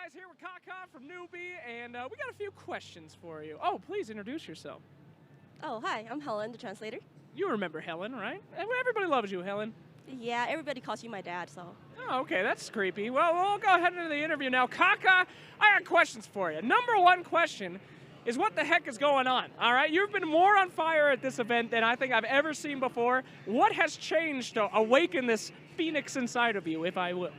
guys, here with Kaka from Newbie, and we got a few questions for you. Oh, please introduce yourself. Oh, hi, I'm Helen, the translator. You remember Helen, right? Everybody loves you, Helen. Yeah, everybody calls you my dad, so. Oh, okay, that's creepy. Well, we'll go ahead into the interview now. Kaka, I got questions for you. Number one question is what the heck is going on, all right? You've been more on fire at this event than I think I've ever seen before. What has changed to awaken this phoenix inside of you, if I will?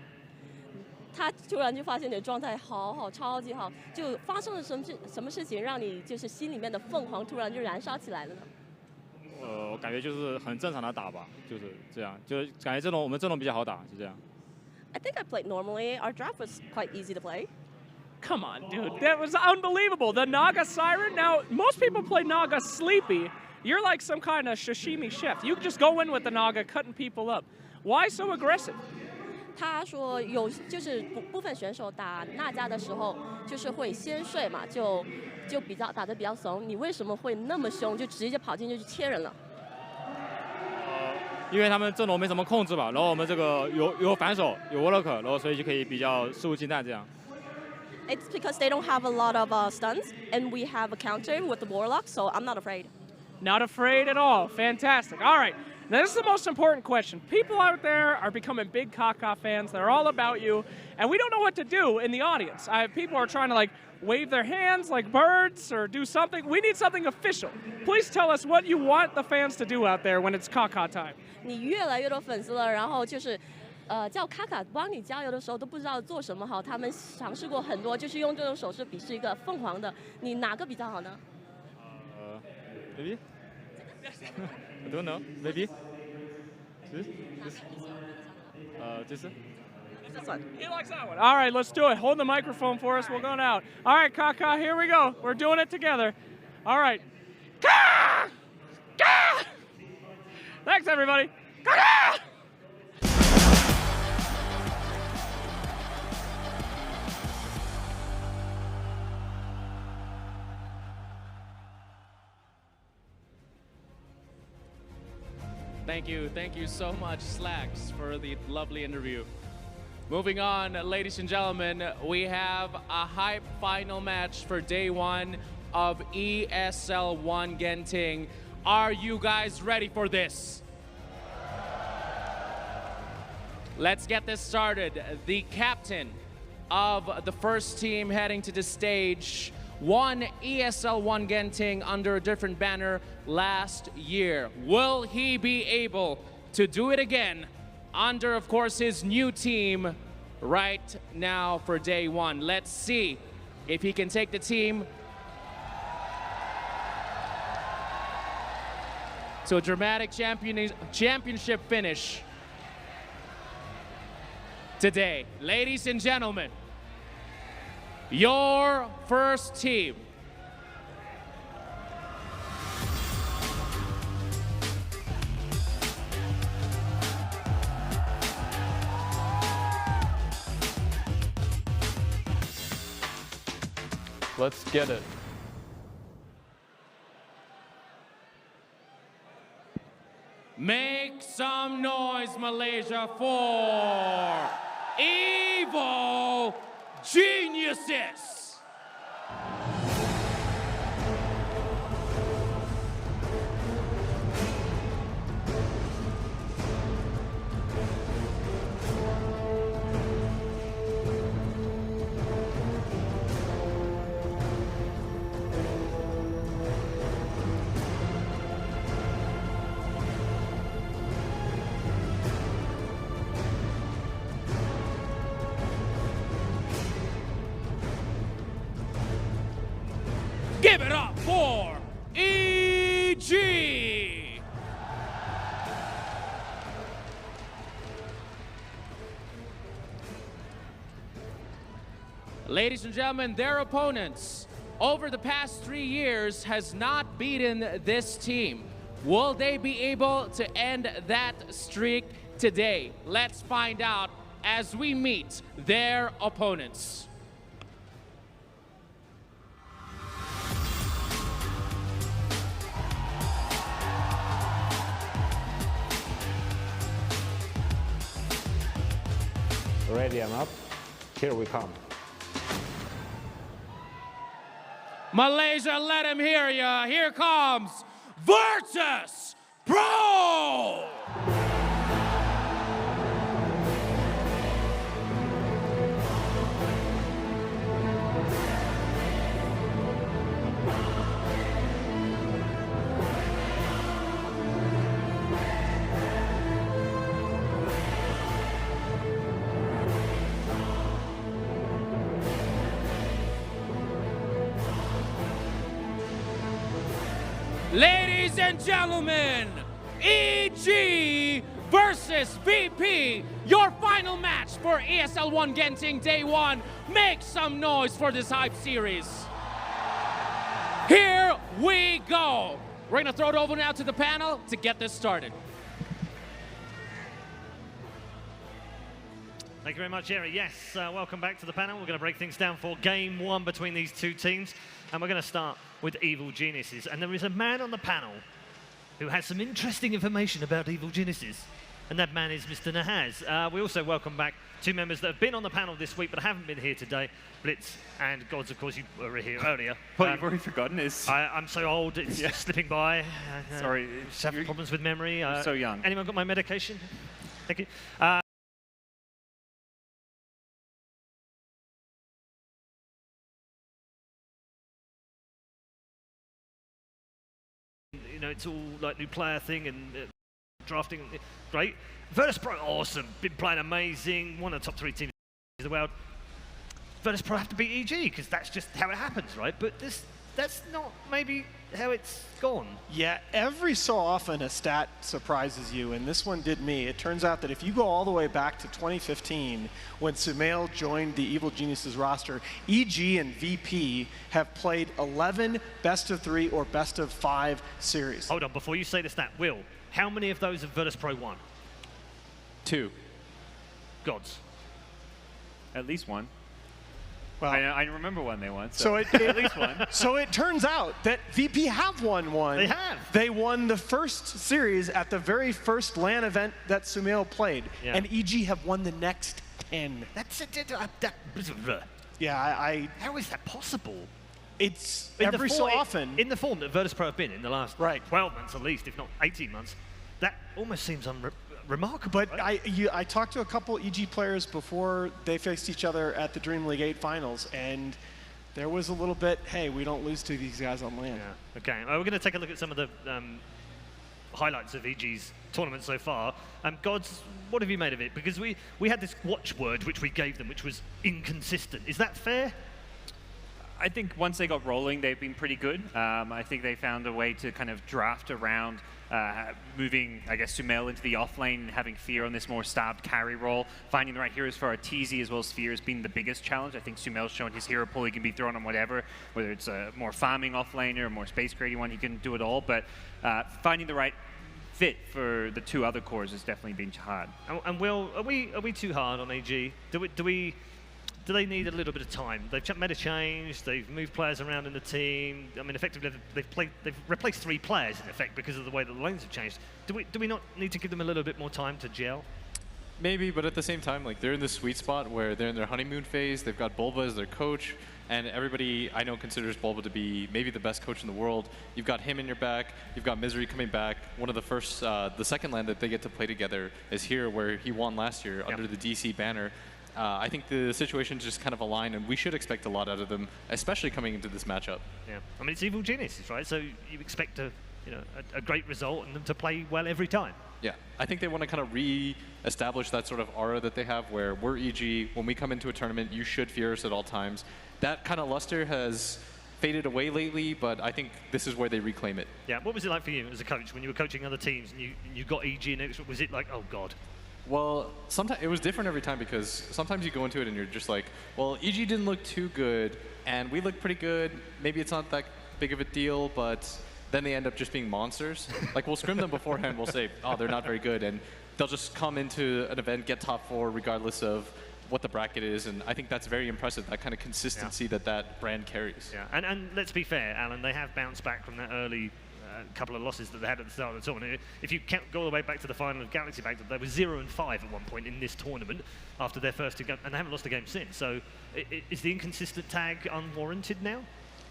他突然就发现你的状态好好，超级好，就发生了什么事情让你就是心里面的凤凰突然就燃烧起来了呢？我感觉就是很正常的打吧，就是这样，就是感觉我们阵容比较好打，是这样。I think I played normally. Our draft was quite easy to play. Come on, dude. That was unbelievable. The Naga Siren. Now, most people play Naga sleepy. You're like some kind of sashimi chef. You just go in with the Naga, cutting people up. Why so aggressive? 他说就是部分选手打纳迦的时候，就是会先睡嘛，就比较打得比较怂。你为什么会那么凶，就直接跑进去去切人了？因为他们阵容没什么控制吧，然后我们这个有反手，有 Warlock， 然后所以就可以比较肆无忌惮这样。It's because they don't have a lot of stuns, and we have a counter with the Warlock, so I'm not afraid. Not afraid at all. Fantastic. All right. Now, this is the most important question. People out there are becoming big Kaka fans. They're all about you. And we don't know what to do in the audience. People are trying to, like, wave their hands like birds or do something. We need something official. Please tell us what you want the fans to do out there when it's Kaka time. 你越来越多粉丝了，然后就是叫卡卡帮你加油的时候都不知道做什么好。他们尝试过很多，就是用这种手势比示一个凤凰的。你哪个比较好呢？Maybe. I don't know. Maybe. This? This? This one. He likes that one. All right, let's do it. Hold the microphone for us. We're going out. All right, Kaka, here we go. We're doing it together. All right. Ka! Ka! Thanks, everybody. Ka! Thank you so much, Slacks, for the lovely interview. Moving on, ladies and gentlemen, we have a hype final match for day one of ESL One Genting. Are you guys ready for this? Let's get this started. The captain of the first team heading to the stage won ESL One Genting under a different banner last year. Will he be able to do it again under, of course, his new team right now for day one? Let's see if he can take the team to a dramatic championship finish today. Ladies and gentlemen, your first team. Let's get it. Make some noise, Malaysia, for Evil Geniuses! Give it up for EG! Ladies and gentlemen, their opponents over the past 3 years has not beaten this team. Will they be able to end that streak today? Let's find out as we meet their opponents. Ready, I'm up. Here we come. Malaysia, let him hear ya. Here comes Virtus.pro! Ladies and gentlemen, EG versus VP, your final match for ESL One Genting Day 1. Make some noise for this hype series. Here we go. We're gonna throw it over now to the panel to get this started. Thank you very much, Jerry. Yes, welcome back to the panel. We're going to break things down for game one between these two teams. And we're going to start with Evil Geniuses. And there is a man on the panel who has some interesting information about Evil Geniuses. And that man is Mr. Nahaz. We also welcome back two members that have been on the panel this week but haven't been here today. Blitz and Gods, of course, you were here earlier. What you've already forgotten is... I'm so old, it's slipping by. Sorry. Just having problems with memory. You're so young. Anyone got my medication? Thank you. You know, it's all like new player thing and drafting, great. Virtus.pro, awesome, been playing amazing, one of the top 3 teams in the world. Virtus.pro have to beat EG because that's just how it happens, right? But that's not maybe how it's gone. Yeah, every so often a stat surprises you, and this one did me. It turns out that if you go all the way back to 2015, when Sumail joined the Evil Geniuses roster, EG and VP have played 11 best-of-3 or best-of-5 series. Hold on, before you say the stat, Will, how many of those have Virtus.pro won? 2. Gods. At least one. Well, I remember one they won. so at least one. So it turns out that VP have won one. They have. They won the first series at the very first LAN event that Sumail played, and EG have won the next 10. Yeah, how is that possible? It's In every the so form- often. In the form that Virtus.pro have been in the last Right. 12 months at least, if not 18 months, that almost seems remarkable. But right? I talked to a couple EG players before they faced each other at the Dream League 8 finals, and there was a little bit, hey, we don't lose to these guys on LAN. Yeah. Okay, we're going to take a look at some of the highlights of EG's tournament so far. Gods, what have you made of it? Because we had this watchword which we gave them, which was inconsistent. Is that fair? I think once they got rolling, they've been pretty good. I think they found a way to kind of draft around moving, I guess, Sumail into the offlane, having Fear on this more stabbed carry role, finding the right heroes for our TZ as well as Fear has been the biggest challenge. I think Sumail's shown his hero pool, he can be thrown on whatever, whether it's a more farming offlaner or more space creating one, he can do it all, but finding the right fit for the 2 other cores has definitely been hard. And Will, are we too hard on AG? Do they need a little bit of time? They've made a change. They've moved players around in the team. I mean, effectively, they've replaced 3 players in effect because of the way the lanes have changed. Do we not need to give them a little bit more time to gel? Maybe, but at the same time, like they're in the sweet spot where they're in their honeymoon phase. They've got Bulba as their coach, and everybody I know considers Bulba to be maybe the best coach in the world. You've got him in your back. You've got Misery coming back. One of the first, the second LAN that they get to play together is here, where he won last year under the DC banner. I think the situations just kind of align, and we should expect a lot out of them, especially coming into this matchup. Yeah, I mean, it's Evil Geniuses, right? So you expect a great result and them to play well every time. Yeah, I think they want to kind of re-establish that sort of aura that they have, where we're EG. When we come into a tournament, you should fear us at all times. That kind of luster has faded away lately, but I think this is where they reclaim it. Yeah, what was it like for you as a coach when you were coaching other teams and you got EG next? Was it like, oh God? Well, sometimes it was different every time, because sometimes you go into it and you're just like, well, EG didn't look too good, and we look pretty good. Maybe it's not that big of a deal, but then they end up just being monsters. Like, we'll scrim them beforehand, we'll say, oh, they're not very good, and they'll just come into an event, get top 4, regardless of what the bracket is, and I think that's very impressive, that kind of consistency that brand carries. Yeah, and let's be fair, Alan, they have bounced back from that early couple of losses that they had at the start of the tournament. If you go all the way back to the final of Galaxy Bank, they were 0-5 at one point in this tournament after their first 2 games, and they haven't lost a game since. So is the inconsistent tag unwarranted now?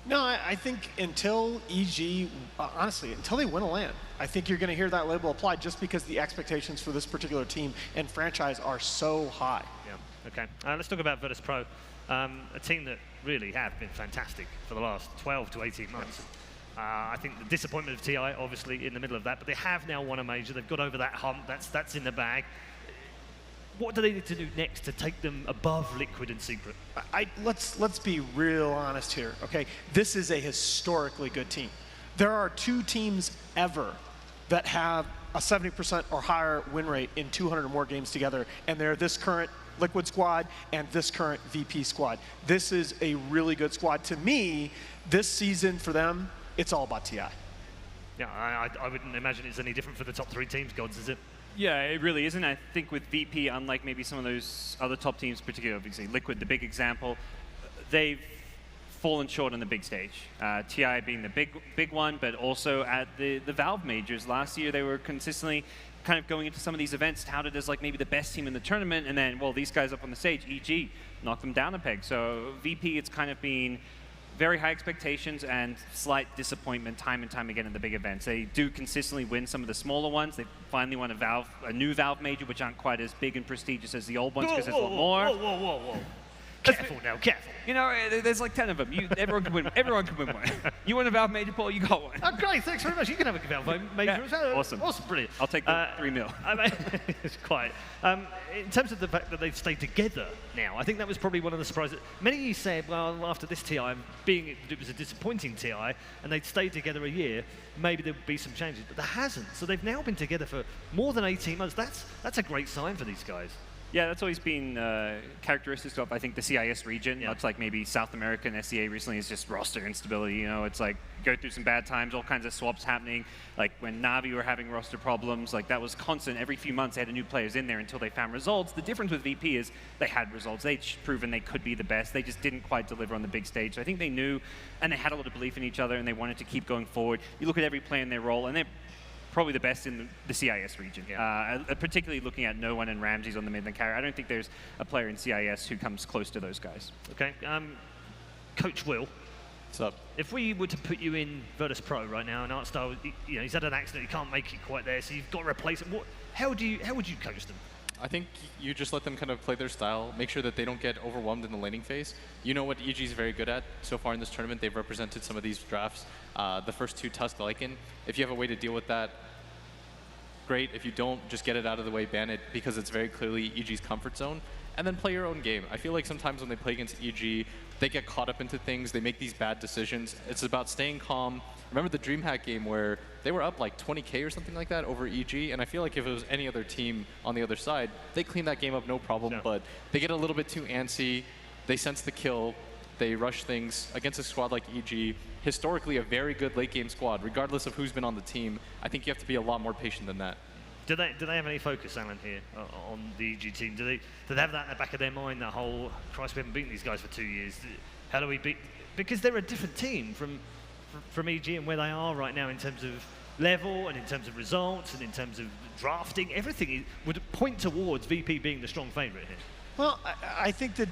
No, I think until EG, honestly, until they win a LAN, I think you're going to hear that label applied just because the expectations for this particular team and franchise are so high. Yeah, okay. Let's talk about Virtus.pro, a team that really have been fantastic for the last 12 to 18 months. I think the disappointment of TI, obviously, in the middle of that, but they have now won a major. They've got over that hump. That's in the bag. What do they need to do next to take them above Liquid and Secret? Let's be real honest here, okay? This is a historically good team. There are 2 teams ever that have a 70% or higher win rate in 200 or more games together, and they're this current Liquid squad and this current VP squad. This is a really good squad. To me, this season for them, it's all about TI. Yeah, I wouldn't imagine it's any different for the top 3 teams, Gods, is it? Yeah, it really isn't. I think with VP, unlike maybe some of those other top teams, particularly obviously Liquid, the big example, they've fallen short on the big stage. TI being the big one, but also at the Valve majors. Last year, they were consistently kind of going into some of these events touted as like maybe the best team in the tournament, and then, well, these guys up on the stage, EG, knocked them down a peg. So VP, it's kind of been very high expectations and slight disappointment time and time again in the big events. They do consistently win some of the smaller ones. They finally won a new Valve major, which aren't quite as big and prestigious as the old ones because there's a lot more. Whoa. Careful now, careful. You know, there's like 10 of them. Everyone can win. Everyone can win one. You won a Valve major, Paul. You got one. Oh, great! Thanks very much. You can have a Valve major as well. Awesome. Awesome, brilliant. I'll take the 3 mil. It's quite. In terms of the fact that they've stayed together now, I think that was probably one of the surprises. Many of you said, well, after this TI, it was a disappointing TI, and they'd stayed together a year, maybe there would be some changes, but there hasn't. So they've now been together for more than 18 months. That's a great sign for these guys. Yeah, that's always been characteristics of, I think, the CIS region. Much like maybe South America and SEA recently is just roster instability. You know, it's like go through some bad times, all kinds of swaps happening. Like when Na'Vi were having roster problems, like that was constant. Every few months they had new players in there until they found results. The difference with VP is they had results. They'd proven they could be the best. They just didn't quite deliver on the big stage. So I think they knew, and they had a lot of belief in each other, and they wanted to keep going forward. You look at every player in their role, and they're probably the best in the CIS region. Particularly looking at No One and Ramses on the mid lane carry. I don't think there's a player in CIS who comes close to those guys. Okay. Coach Will. What's up? If we were to put you in Virtus.pro right now, and Artstyle, he's had an accident, he can't make it quite there, so you've got to replace him. How would you coach them? I think you just let them kind of play their style, make sure that they don't get overwhelmed in the laning phase. You know what EG is very good at so far in this tournament. They've represented some of these drafts. The first 2 Tusk Lycan. If you have a way to deal with that, great. If you don't, just get it out of the way, ban it, because it's very clearly EG's comfort zone. And then play your own game. I feel like sometimes when they play against EG, they get caught up into things, they make these bad decisions. It's about staying calm. Remember the DreamHack game where they were up like 20K or something like that over EG, and I feel like if it was any other team on the other side, they clean that game up no problem, but they get a little bit too antsy, they sense the kill, they rush things against a squad like EG, historically a very good late game squad, regardless of who's been on the team. I think you have to be a lot more patient than that. Do they have any focus, Alan, here on the EG team? Do they have that in the back of their mind, that whole, Christ, we haven't beaten these guys for 2 years. How do we beat? Because they're a different team from EG and where they are right now in terms of level and in terms of results and in terms of drafting. Everything would point towards VP being the strong favorite here. Well, I think that,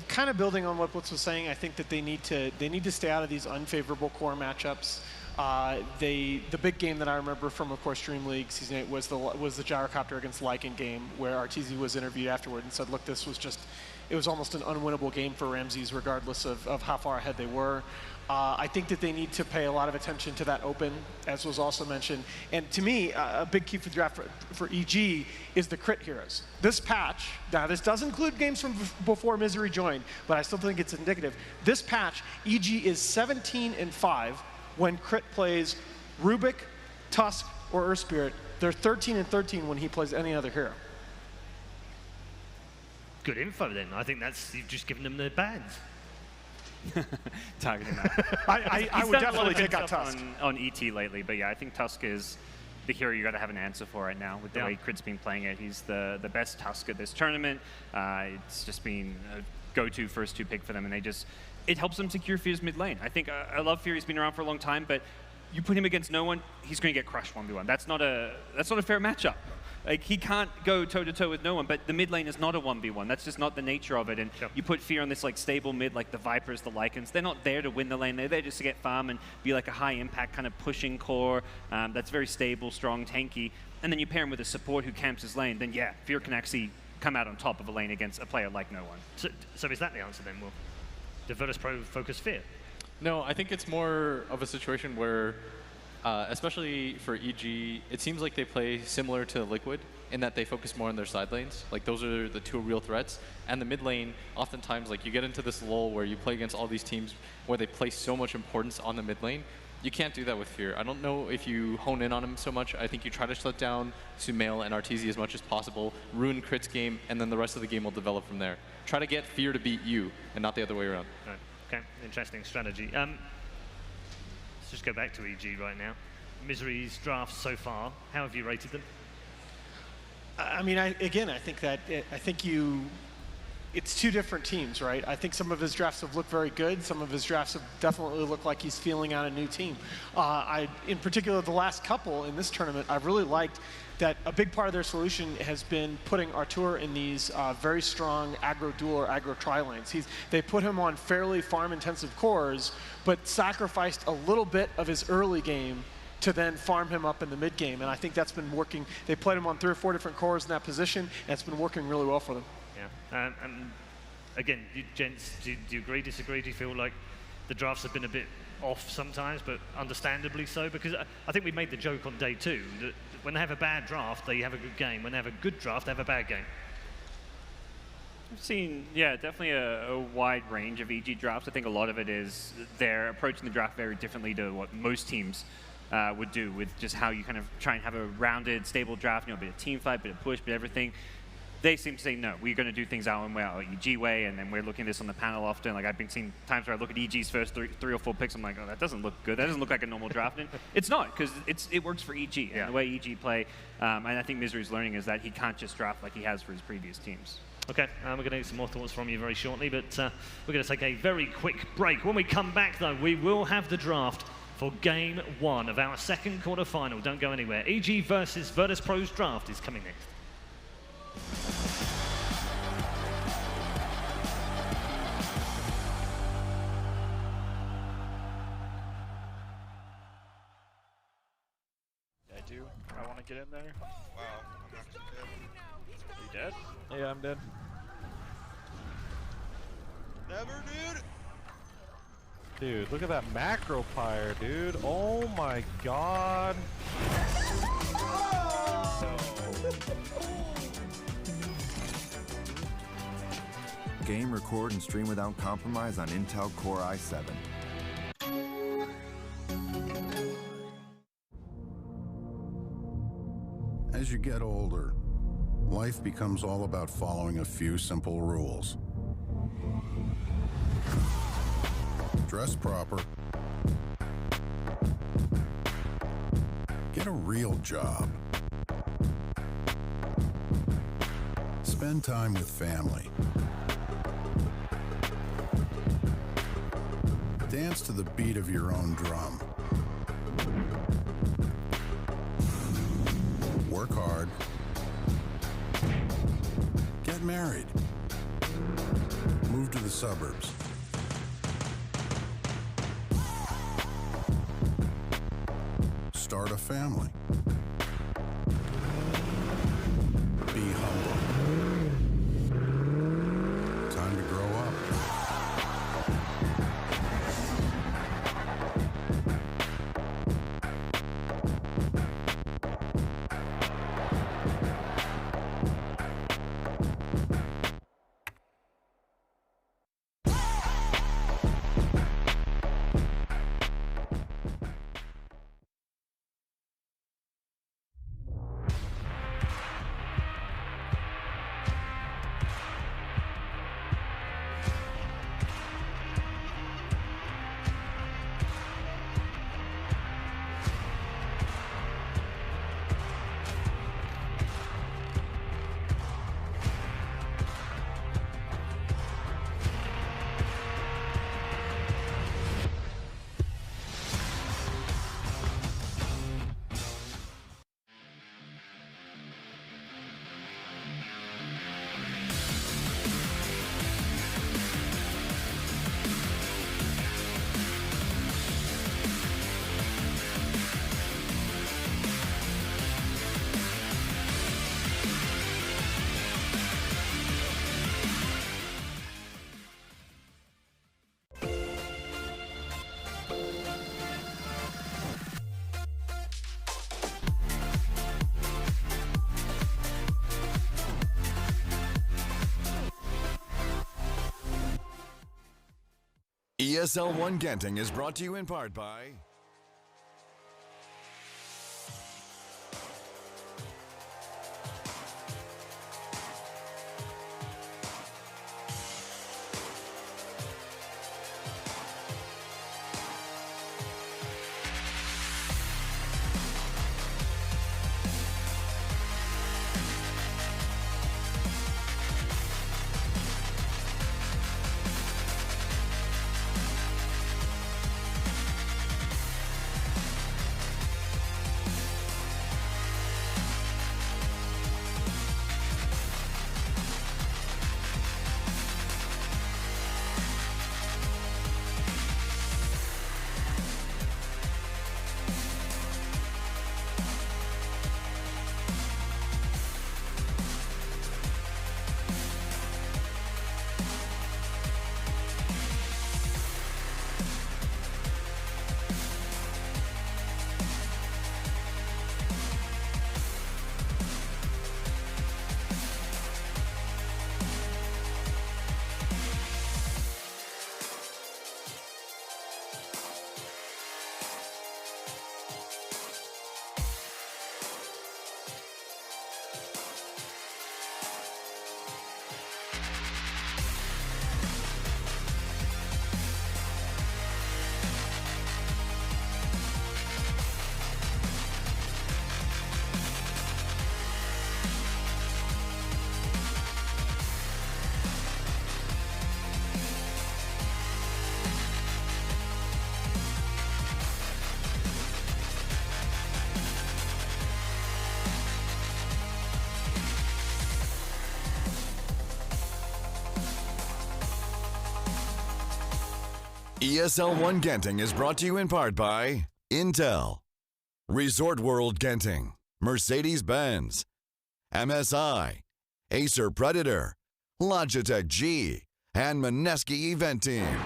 kind of building on what Blitz was saying, I think that they need to stay out of these unfavorable core matchups. The big game that I remember from, of course, Dream League Season 8 was the Gyrocopter against Lycan game, where RTZ was interviewed afterward and said, look, this was just, it was almost an unwinnable game for Ramses, regardless of how far ahead they were. I think that they need to pay a lot of attention to that open, as was also mentioned. And to me, a big key for the draft for EG is the crit heroes. This patch, now this does include games from before Misery joined, but I still think it's indicative. This patch, EG is 17-5 when crit plays Rubik, Tusk, or Earth Spirit. They're 13-13 when he plays any other hero. Good info then. I think you've just given them the bans. Targeting that. I would definitely take out Tusk on ET lately, but yeah, I think Tusk is the hero you got to have an answer for right now with the way Crit's been playing it. He's the best Tusk at this tournament. It's just been a go-to first 2 pick for them, and it helps them secure Fear's mid lane. I think I love Fear. He's been around for a long time, but you put him against no one, he's going to get crushed 1v1. That's not a fair matchup. Like, he can't go toe-to-toe with no one, but the mid lane is not a 1v1. That's just not the nature of it. And you put fear on this like stable mid, like the Vipers, the Lycans. They're not there to win the lane. They're there just to get farm and be like a high-impact kind of pushing core that's very stable, strong, tanky. And then you pair him with a support who camps his lane, then yeah, Fear can actually come out on top of a lane against a player like no one. So is that the answer then, Will? Did Virtus.pro focus Fear? No, I think it's more of a situation where, especially for EG, it seems like they play similar to Liquid in that they focus more on their side lanes. Like, those are the two real threats. And the mid lane, oftentimes, like, you get into this lull where you play against all these teams where they place so much importance on the mid lane. You can't do that with Fear. I don't know if you hone in on him so much. I think you try to shut down Sumail and Arteezy as much as possible, ruin Crit's game, and then the rest of the game will develop from there. Try to get Fear to beat you, and not the other way around. Right. Okay, interesting strategy. Let's just go back to EG right now. Misery's drafts so far, how have you rated them? I mean, I think it's two different teams, right? I think some of his drafts have looked very good. Some of his drafts have definitely looked like he's feeling out a new team. In particular, the last couple in this tournament, I've really liked that a big part of their solution has been putting Artur in these very strong aggro dual or aggro tri lanes. They put him on fairly farm-intensive cores, but sacrificed a little bit of his early game to then farm him up in the mid game, and I think that's been working. They played him on 3 or 4 different cores in that position, and it's been working really well for them. Yeah, and again, gents, do you agree, disagree? Do you feel like the drafts have been a bit off sometimes, but understandably so? Because I think we made the joke on day 2 that when they have a bad draft, they have a good game. When they have a good draft, they have a bad game. I've seen, yeah, definitely a wide range of EG drafts. I think a lot of it is they're approaching the draft very differently to what most teams would do, with just how you kind of try and have a rounded, stable draft, you know, a bit of team fight, bit of push, bit of everything. They seem to say, no, we're going to do things our own way, our EG way, and then we're looking at this on the panel often. Like, I've been seeing times where I look at EG's first three or four picks, I'm like, oh, that doesn't look good. That doesn't look like a normal draft. And it's not, because it works for EG, and the way EG play. And I think Misery's learning is that he can't just draft like he has for his previous teams. Okay, we're going to get some more thoughts from you very shortly, but we're going to take a very quick break. When we come back, though, we will have the draft for Game 1 of our second quarterfinal. Don't go anywhere. EG versus Virtus.pro's draft is coming next. I do. I want to get in there. Wow, I'm actually dead. Are you dead? Yeah, I'm dead. Never, dude. Dude, look at that macro pyre, dude. Oh my god. Game, record, and stream without compromise on Intel Core i7. As you get older, life becomes all about following a few simple rules. Dress proper. Get a real job. Spend time with family. Dance to the beat of your own drum. Work hard. Get married. Move to the suburbs. Start a family. Be humble. ESL One Genting is brought to you in part by ESL One Genting is brought to you in part by Intel, Resort World Genting, Mercedes-Benz, MSI, Acer Predator, Logitech G, and Mineski Event Team.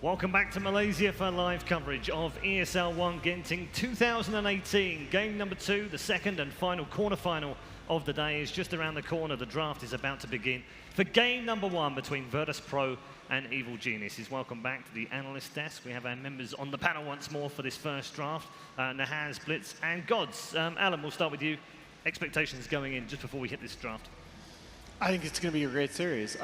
Welcome back to Malaysia for live coverage of ESL One Genting 2018. Game number 2, the second and final quarterfinal of the day is just around the corner. The draft is about to begin for game number 1 between Virtus.pro and Evil Geniuses. Welcome back to the analyst desk. We have our members on the panel once more for this first draft. Nahaz, Blitz, and Gods. Alan, we'll start with you. Expectations going in just before we hit this draft. I think it's going to be a great series.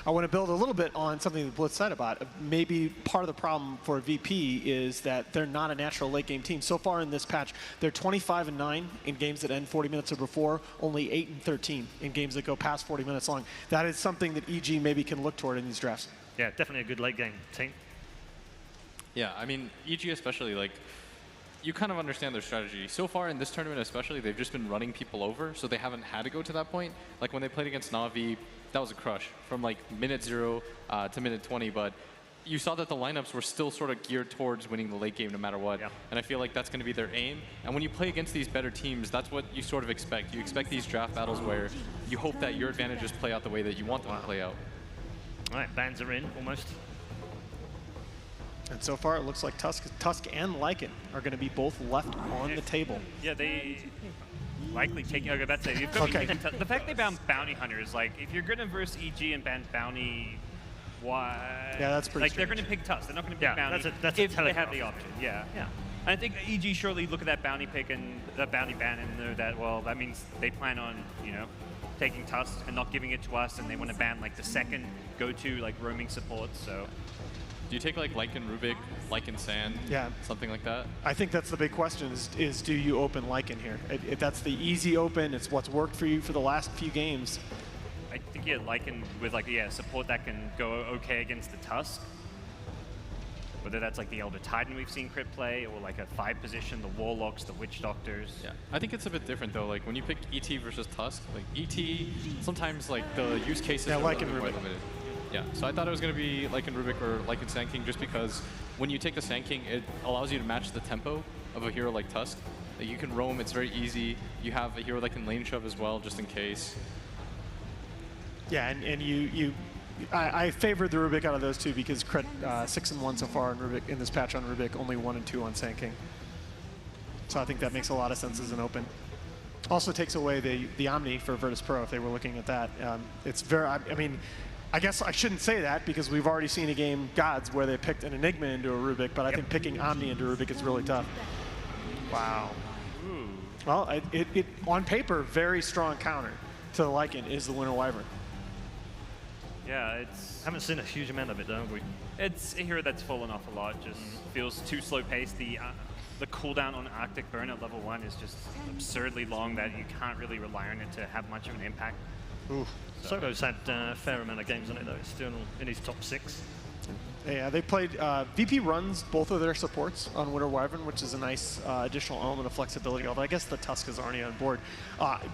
I want to build a little bit on something that Blitz said about. Maybe part of the problem for VP is that they're not a natural late game team. So far in this patch, they're 25-9 in games that end 40 minutes or before, only 8-13 in games that go past 40 minutes long. That is something that EG maybe can look toward in these drafts. Yeah, definitely a good late game team. Yeah, I mean, EG especially, like, you kind of understand their strategy. So far in this tournament especially, they've just been running people over, so they haven't had to go to that point. Like when they played against Na'Vi, that was a crush from like minute 0 to minute 20, but you saw that the lineups were still sort of geared towards winning the late game no matter what. Yeah. And I feel like that's going to be their aim. And when you play against these better teams, that's what you sort of expect. You expect these draft battles where you hope that your advantages play out the way that you want them to play out. All right, bans are in almost. And so far, it looks like Tusk and Lycan are going to be both left on the table. Yeah, they likely taking. Okay, that's it. You've got to be taking the fact they banned Bounty Hunters, like if you're going to verse EG and ban Bounty, why? Yeah, that's pretty. Like they're going to pick Tusk. They're not going to pick Bounty that's if they have the option. Yeah. Yeah. And I think EG surely look at that Bounty pick and that Bounty ban and know that that means they plan on taking Tusk and not giving it to us, and they want to ban like the second go-to like roaming support. So. Do you take like Lycan Rubik, Lycan Sand, something like that? I think that's the big question is do you open Lycan here? If that's the easy open, it's what's worked for you for the last few games. I think Lycan with support that can go okay against the Tusk. Whether that's like the Elder Titan we've seen crit play, or like a 5 position, the Warlocks, the Witch Doctors. Yeah, I think it's a bit different though. Like when you pick ET versus Tusk, like ET, sometimes like the use cases are really quite limited. Yeah, so I thought it was going to be Lycan Rubik or Lycan Sand King just because when you take the Sand King, it allows you to match the tempo of a hero like Tusk. Like you can roam, it's very easy. You have a hero that can lane shove as well, just in case. Yeah, and I favored the Rubik out of those two because 6-1 so far in Rubik in this patch on Rubik, only 1-2 on Sand King. So I think that makes a lot of sense as an open. Also takes away the Omni for Virtus.pro if they were looking at that. It's very, I mean, I guess I shouldn't say that because we've already seen a game, Gods, where they picked an Enigma into a Rubik, but I think picking Omni into Rubik is really tough. Wow. Ooh. Well, it on paper, very strong counter to the Lycan is the Winter Wyvern. Yeah, it's... Haven't seen a huge amount of it, don't we? It's a hero that's fallen off a lot, just feels too slow paced. The cooldown on Arctic Burn at level 1 is just absurdly long that you can't really rely on it to have much of an impact. Ooh. Soto's had a fair amount of games on it though. It's still in his top 6. Yeah, they played, VP runs both of their supports on Winter Wyvern, which is a nice additional element of flexibility, although I guess the Tusk is already on board.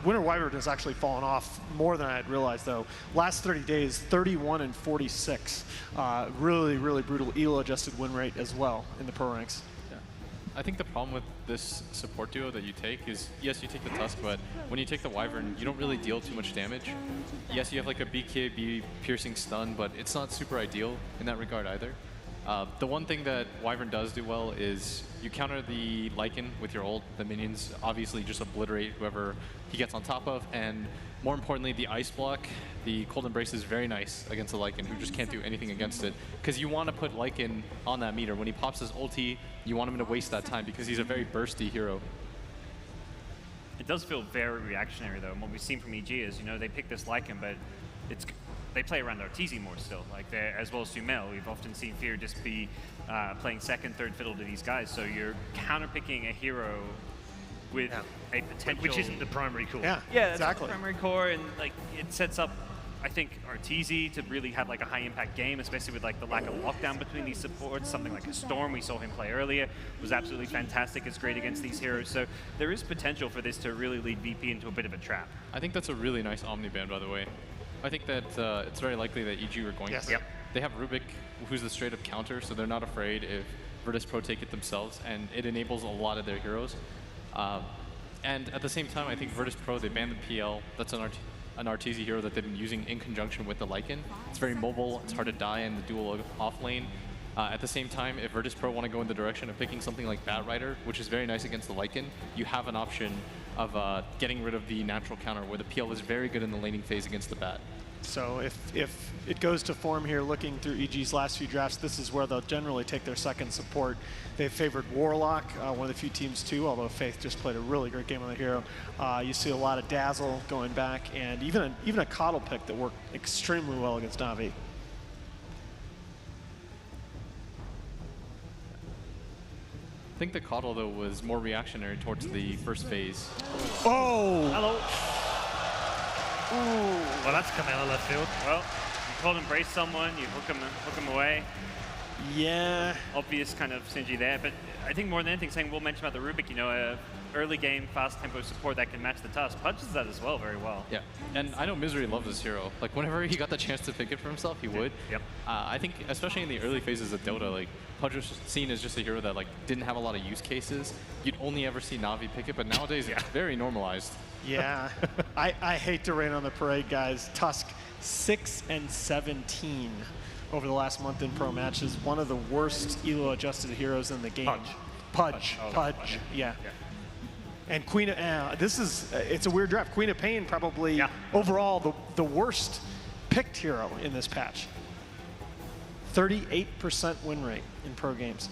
Winter Wyvern has actually fallen off more than I had realized, though. Last 30 days, 31 and 46. Really, really brutal elo-adjusted win rate as well in the pro ranks. I think the problem with this support duo that you take is, yes, you take the Tusk, but when you take the Wyvern, you don't really deal too much damage. Yes, you have like a BKB piercing stun, but it's not super ideal in that regard either. The one thing that Wyvern does do well is you counter the Lycan with your ult. The minions obviously just obliterate whoever he gets on top of, and more importantly, the Ice Block, the Cold Embrace is very nice against the Lycan, who just can't do anything against it. Because you want to put Lycan on that meter. When he pops his ulti, you want him to waste that time because he's a very bursty hero. It does feel very reactionary though, and what we've seen from EG is, you know, they pick this Lycan, but they play around Arteezy more still, like as well as Sumail. We've often seen Fear just be playing second, third fiddle to these guys, so you're counter-picking a hero with a potential... Which isn't the primary core. Yeah, that's exactly. The primary core, and like it sets up, I think, Arteezy to really have like a high-impact game, especially with like the lack of lockdown between these supports. Something like a Storm, we saw him play earlier, was absolutely fantastic. It's great against these heroes, so there is potential for this to really lead VP into a bit of a trap. I think that's a really nice Omni-ban, by the way. I think that it's very likely that EG are going for it. They have Rubik, who's the straight-up counter, so they're not afraid if Virtus.pro take it themselves, and it enables a lot of their heroes. And at the same time, I think Virtus.pro, they banned the PL. That's an Arteezy hero that they've been using in conjunction with the Lycan. It's very mobile, it's hard to die in the dual off lane. At the same time, if Virtus.pro want to go in the direction of picking something like Bat Rider, which is very nice against the Lycan, you have an option of getting rid of the natural counter, where the PL is very good in the laning phase against the Bat. So if it goes to form here, looking through EG's last few drafts, this is where they'll generally take their second support. They've favored Warlock, one of the few teams too, although Faith just played a really great game on the hero. You see a lot of Dazzle going back, and even a Coddle pick that worked extremely well against Na'Vi. I think the Coddle, though, was more reactionary towards the first phase. Oh! Hello. Ooh. Well, that's come out of left field. Well, you Cold Embrace someone, you hook him away. Yeah. Obvious kind of synergy there, but I think more than anything, saying we'll mention about the Rubik, you know, early game, fast tempo support that can match the Tusk. Punches that as well very well. Yeah, and I know Misery loves this hero. Like, whenever he got the chance to pick it for himself, he would. Yep. I think, especially in the early phases of Dota, like, Pudge was seen as just a hero that, like, didn't have a lot of use cases. You'd only ever see Na'Vi pick it, but nowadays it's very normalized. Yeah, I hate to rain on the parade, guys. Tusk, 6 and 17 over the last month in pro matches. One of the worst elo-adjusted heroes in the game. Pudge. Yeah. And Queen of, it's a weird draft. Queen of Pain probably overall the worst picked hero in this patch. 38% win rate in pro games.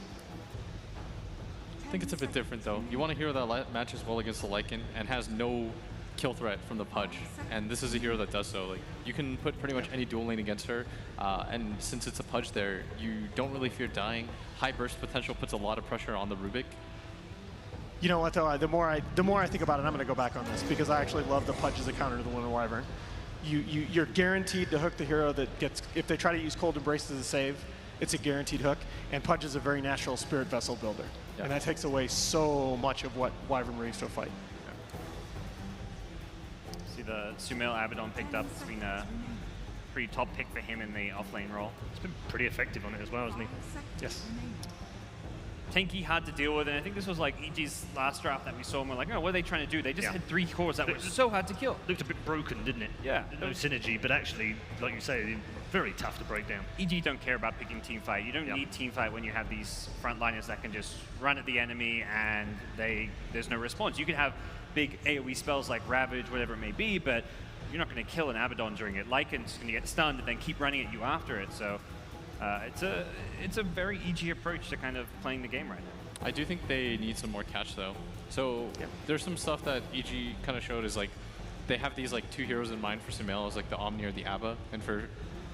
I think it's a bit different though. You want a hero that matches well against the Lycan and has no kill threat from the Pudge, and this is a hero that does so. Like, you can put pretty much any dual lane against her, and since it's a Pudge there, you don't really fear dying. High burst potential puts a lot of pressure on the Rubik. You know what though, the more I think about it, I'm going to go back on this because I actually love the Pudge as a counter to the Winter Wyvern. You're guaranteed to hook the hero that gets, if they try to use Cold Embrace as a save, it's a guaranteed hook, and Pudge is a very natural Spirit Vessel builder. And that takes away so much of what Wyvern brings to a fight. See the Sumail Abaddon picked up. It's been pretty top pick for him in the off-lane role. He's been pretty effective on it as well, hasn't he? Yes. Tanky, hard to deal with, and I think this was like EG's last draft that we saw, and we're like, oh, what are they trying to do? They just had 3 cores that were so hard to kill. Looked a bit broken, didn't it? Yeah. No synergy, but actually, like you say, very tough to break down. EG don't care about picking teamfight. You don't need teamfight when you have these frontliners that can just run at the enemy and there's no response. You can have big AoE spells like Ravage, whatever it may be, but you're not going to kill an Abaddon during it. Lycan's going to get stunned and then keep running at you after it. So it's a very EG approach to kind of playing the game right now. I do think they need some more catch though. So there's some stuff that EG kind of showed is like they have these like 2 heroes in mind for Sumail as like the Omni or the Abba, and for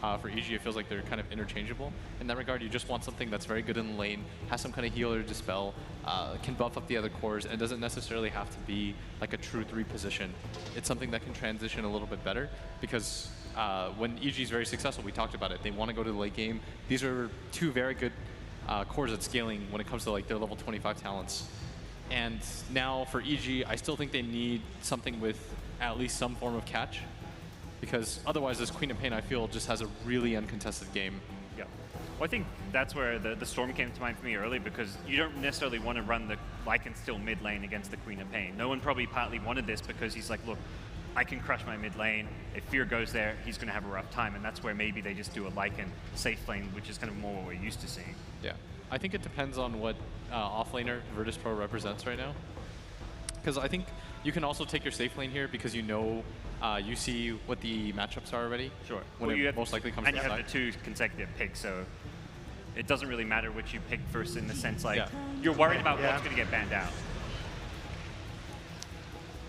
EG it feels like they're kind of interchangeable. In that regard, you just want something that's very good in the lane, has some kind of heal or dispel, can buff up the other cores, and doesn't necessarily have to be like a true 3 position. It's something that can transition a little bit better because when EG is very successful, we talked about it, they want to go to the late game. These are 2 very good cores at scaling when it comes to like their level 25 talents. And now for EG, I still think they need something with at least some form of catch, because otherwise this Queen of Pain, I feel, just has a really uncontested game. Yeah. Well, I think that's where the Storm came to mind for me early, because you don't necessarily want to run the Lycan still mid lane against the Queen of Pain. No one probably partly wanted this because he's like, look, I can crush my mid lane. If Fear goes there, he's going to have a rough time, and that's where maybe they just do a Lycan safe lane, which is kind of more what we're used to seeing. Yeah. I think it depends on what offlaner Virtus.pro represents right now. Because I think you can also take your safe lane here because you know you see what the matchups are already. Sure. When it most likely comes to and you have the 2 consecutive picks, so it doesn't really matter which you pick first in the sense like you're worried about what's going to get banned out.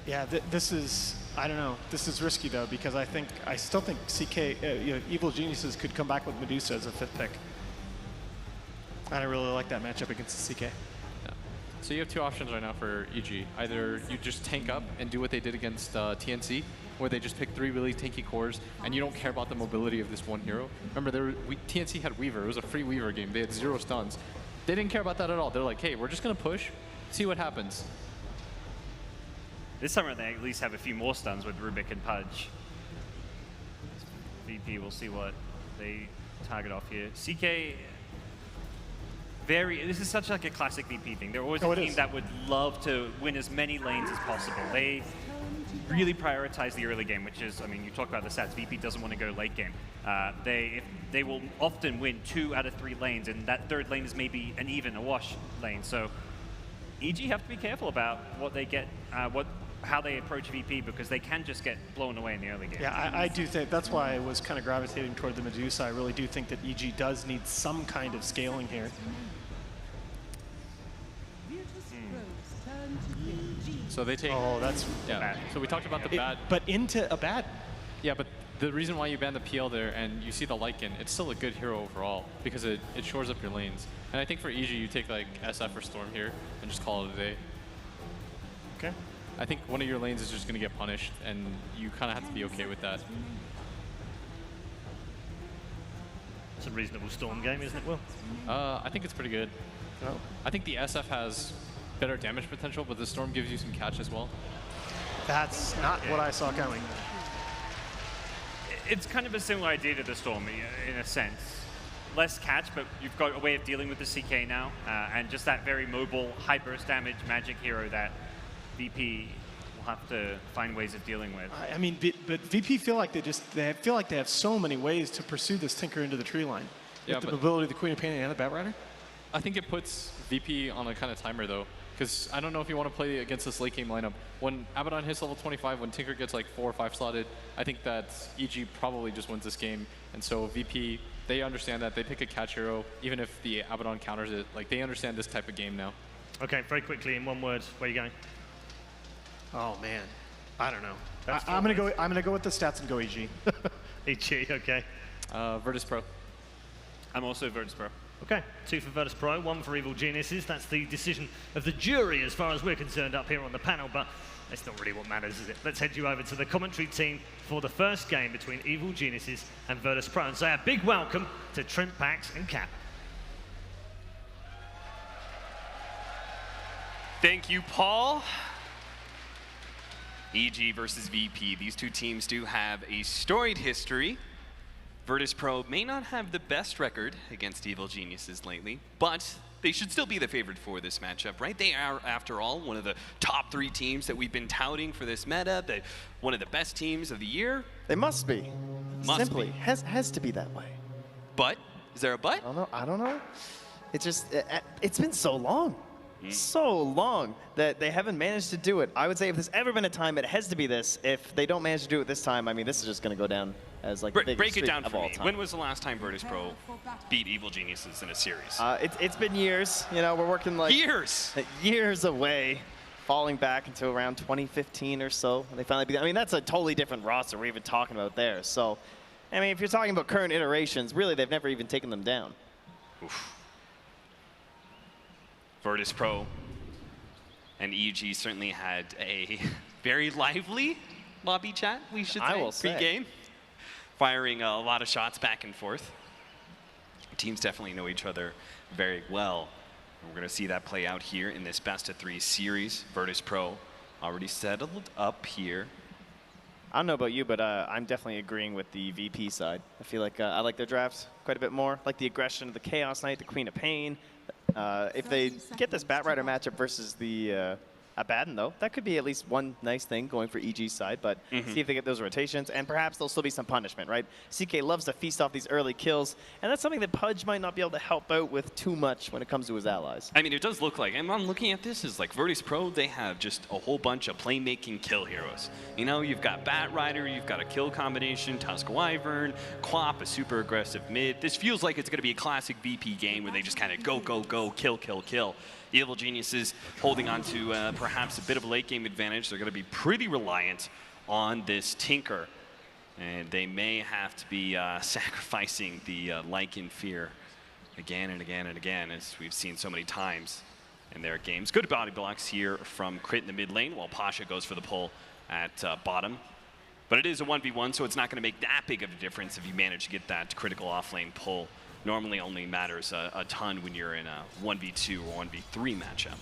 Yeah, this is, I don't know, this is risky though, because I still think CK, Evil Geniuses could come back with Medusa as a 5th pick. I don't really like that matchup against the CK. Yeah. So you have 2 options right now for EG. Either you just tank up and do what they did against TNC, where they just pick 3 really tanky cores, and you don't care about the mobility of this one hero. Remember, TNC had Weaver. It was a free Weaver game. They had 0 stuns. They didn't care about that at all. They're like, hey, we're just going to push, see what happens. This summer they at least have a few more stuns with Rubik and Pudge. VP, we'll see what they target off here. CK, this is such like a classic VP thing. They're always a team that would love to win as many lanes as possible. They really prioritize the early game, which is, I mean, you talk about the stats, VP doesn't want to go late game. They will often win 2 out of 3 lanes, and that 3rd lane is maybe an even, a wash lane. So EG have to be careful about what they get, how they approach VP, because they can just get blown away in the early game. Yeah, I do think that's why I was kind of gravitating toward the Medusa. I really do think that EG does need some kind of scaling here. So they take. Oh, that's bad. So we talked about the bad. But into a bad. Yeah, but the reason why you ban the PL there and you see the Lycan, it's still a good hero overall because it shores up your lanes. And I think for EG, you take like SF or Storm here and just call it a day. Okay. I think one of your lanes is just going to get punished, and you kind of have to be okay with that. It's a reasonable Storm game, isn't it, Will? I think it's pretty good. Oh. I think the SF has better damage potential, but the Storm gives you some catch as well. That's not what I saw coming. It's kind of a similar idea to the Storm in a sense. Less catch, but you've got a way of dealing with the CK now, and just that very mobile, high burst damage magic hero that VP will have to find ways of dealing with. I mean, but VP feel like they feel like they have so many ways to pursue this Tinker into the tree line. Yeah, with the mobility of the Queen of Pain and the Bat Rider. I think it puts VP on a kind of timer though, because I don't know if you want to play against this late game lineup. When Abaddon hits level 25, when Tinker gets like 4 or 5 slotted, I think that EG probably just wins this game. And so VP, they understand that. They pick a catch hero, even if the Abaddon counters it. Like, they understand this type of game now. Okay, very quickly, in one word, where are you going? Oh man, I don't know. I'm gonna go with the stats and go EG. EG, okay. Virtus.pro. I'm also Virtus.pro. Okay, 2 for Virtus.pro, 1 for Evil Geniuses. That's the decision of the jury as far as we're concerned up here on the panel, but that's not really what matters, is it? Let's head you over to the commentary team for the first game between Evil Geniuses and Virtus.pro, and say a big welcome to Trent, Pax, and Cap. Thank you, Paul. EG versus VP. These two teams do have a storied history. Virtus.pro may not have the best record against Evil Geniuses lately, but they should still be the favorite for this matchup, right? They are, after all, one of the top 3 teams that we've been touting for this meta, one of the best teams of the year. They must be. Simply. Be. Has to be that way. But? Is there a but? I don't know. It's just, it's been so long. So long that they haven't managed to do it. I would say if there's ever been a time, it has to be this. If they don't manage to do it this time, I mean, this is just going to go down as like the biggest Break it streak down of for all me. time. When was the last time Virtus.pro beat Evil Geniuses in a series? It's been years. You know, we're working like years away, falling back until around 2015 or so. And they finally beat. I mean, that's a totally different roster we're even talking about there. So, I mean, if you're talking about current iterations, really, they've never even taken them down. Oof. Virtus.pro and EG certainly had a very lively lobby chat, we should say, pre-game. Firing a lot of shots back and forth. Teams definitely know each other very well. We're going to see that play out here in this best-of-3 series. Virtus.pro already settled up here. I don't know about you, but I'm definitely agreeing with the VP side. I feel like I like their drafts quite a bit more. Like the aggression of the Chaos Knight, the Queen of Pain. If they get this Batrider matchup versus the Abaddon, though, that could be at least one nice thing going for EG's side, but see if they get those rotations, and perhaps there'll still be some punishment, right? CK loves to feast off these early kills, and that's something that Pudge might not be able to help out with too much when it comes to his allies. I mean, it does look like, and I'm looking at this, is like Virtus.pro, they have just a whole bunch of playmaking kill heroes. You know, you've got Batrider, you've got a kill combination, Tusk Wyvern, Quap, a super aggressive mid. This feels like it's going to be a classic VP game where they just kind of go, go, go, kill, kill, kill. Evil Geniuses holding on to perhaps a bit of a late game advantage. They're going to be pretty reliant on this Tinker. And they may have to be sacrificing the Lycan Fear again and again and again, as we've seen so many times in their games. Good body blocks here from Crit in the mid lane, while Pasha goes for the pull at bottom. But it is a 1v1, so it's not going to make that big of a difference if you manage to get that critical offlane pull. Normally only matters a ton when you're in a 1v2 or 1v3 matchup.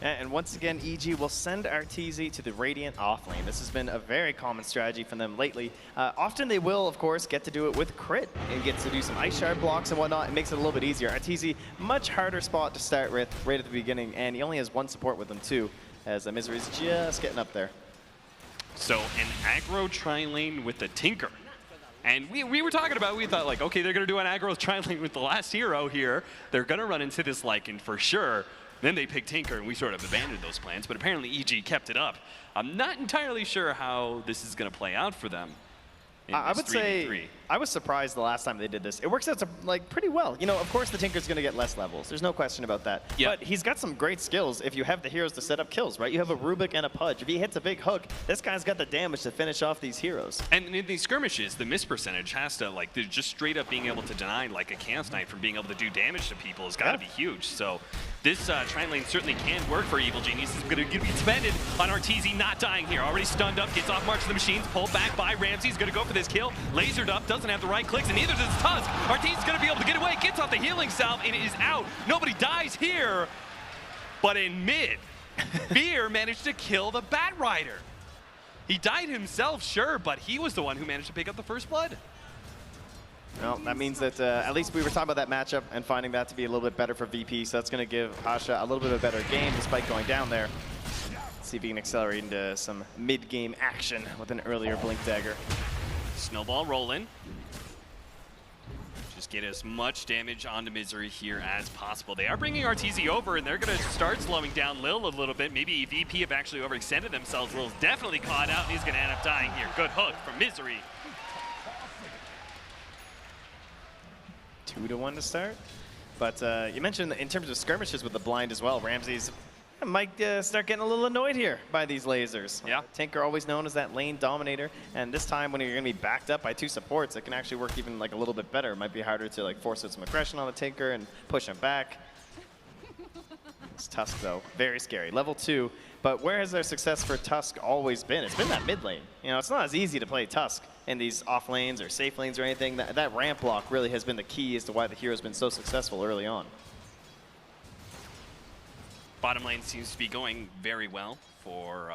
And once again, EG will send Arteezy to the Radiant offlane. This has been a very common strategy for them lately. Often they will, of course, get to do it with Crit and get to do some Ice Shard blocks and whatnot. It makes it a little bit easier. Arteezy, much harder spot to start with right at the beginning, and he only has one support with him too, as Misery's just getting up there. So an aggro tri-lane with the Tinker. And we were talking about, we thought like, okay, they're going to do an aggro tri-lane with the last hero here. They're going to run into this Lycan for sure. Then they picked Tinker, and we sort of abandoned those plans. But apparently EG kept it up. I'm not entirely sure how this is going to play out for them. I would say I was surprised the last time they did this. It works out like pretty well. You know, of course the Tinker's going to get less levels. There's no question about that. Yep. But he's got some great skills if you have the heroes to set up kills, right? You have a Rubik and a Pudge. If he hits a big hook, this guy's got the damage to finish off these heroes. And in these skirmishes, the miss percentage has to, like, they're just straight up being able to deny, like, a Chaos Knight from being able to do damage to people has got to be huge. So this tri-lane certainly can work for Evil Genius. It's going to be dependent on Arteezy not dying here. Already stunned up, gets off March of the Machines, pulled back by Ramsey. He's going to go for this kill. Lasered up, doesn't have the right clicks, and neither does Tusk. Arteezy's going to be able to get away, gets off the healing salve, and is out. Nobody dies here, but in mid, Fear managed to kill the Batrider. He died himself, sure, but he was the one who managed to pick up the first blood. Well, that means that at least we were talking about that matchup and finding that to be a little bit better for VP, so that's going to give Pasha a little bit of a better game despite going down there. Let's see if he can accelerate into some mid-game action with an earlier Blink Dagger. Snowball rolling. Just get as much damage onto Misery here as possible. They are bringing Arteezy over, and they're going to start slowing down Lil a little bit. Maybe VP have actually overextended themselves. Lil's definitely caught out, and he's going to end up dying here. Good hook from Misery. 2-1 to start. But you mentioned in terms of skirmishes with the blind as well, Ramsey's might start getting a little annoyed here by these lasers. Yeah. Tinker always known as that lane dominator, and this time when you're going to be backed up by two supports, it can actually work even like a little bit better. It might be harder to like force out some aggression on the Tinker and push him back. It's Tusk though, very scary. Level 2, but where has their success for Tusk always been? It's been that mid lane. You know, it's not as easy to play Tusk in these off lanes or safe lanes or anything. That ramp block really has been the key as to why the hero's been so successful early on. Bottom lane seems to be going very well for,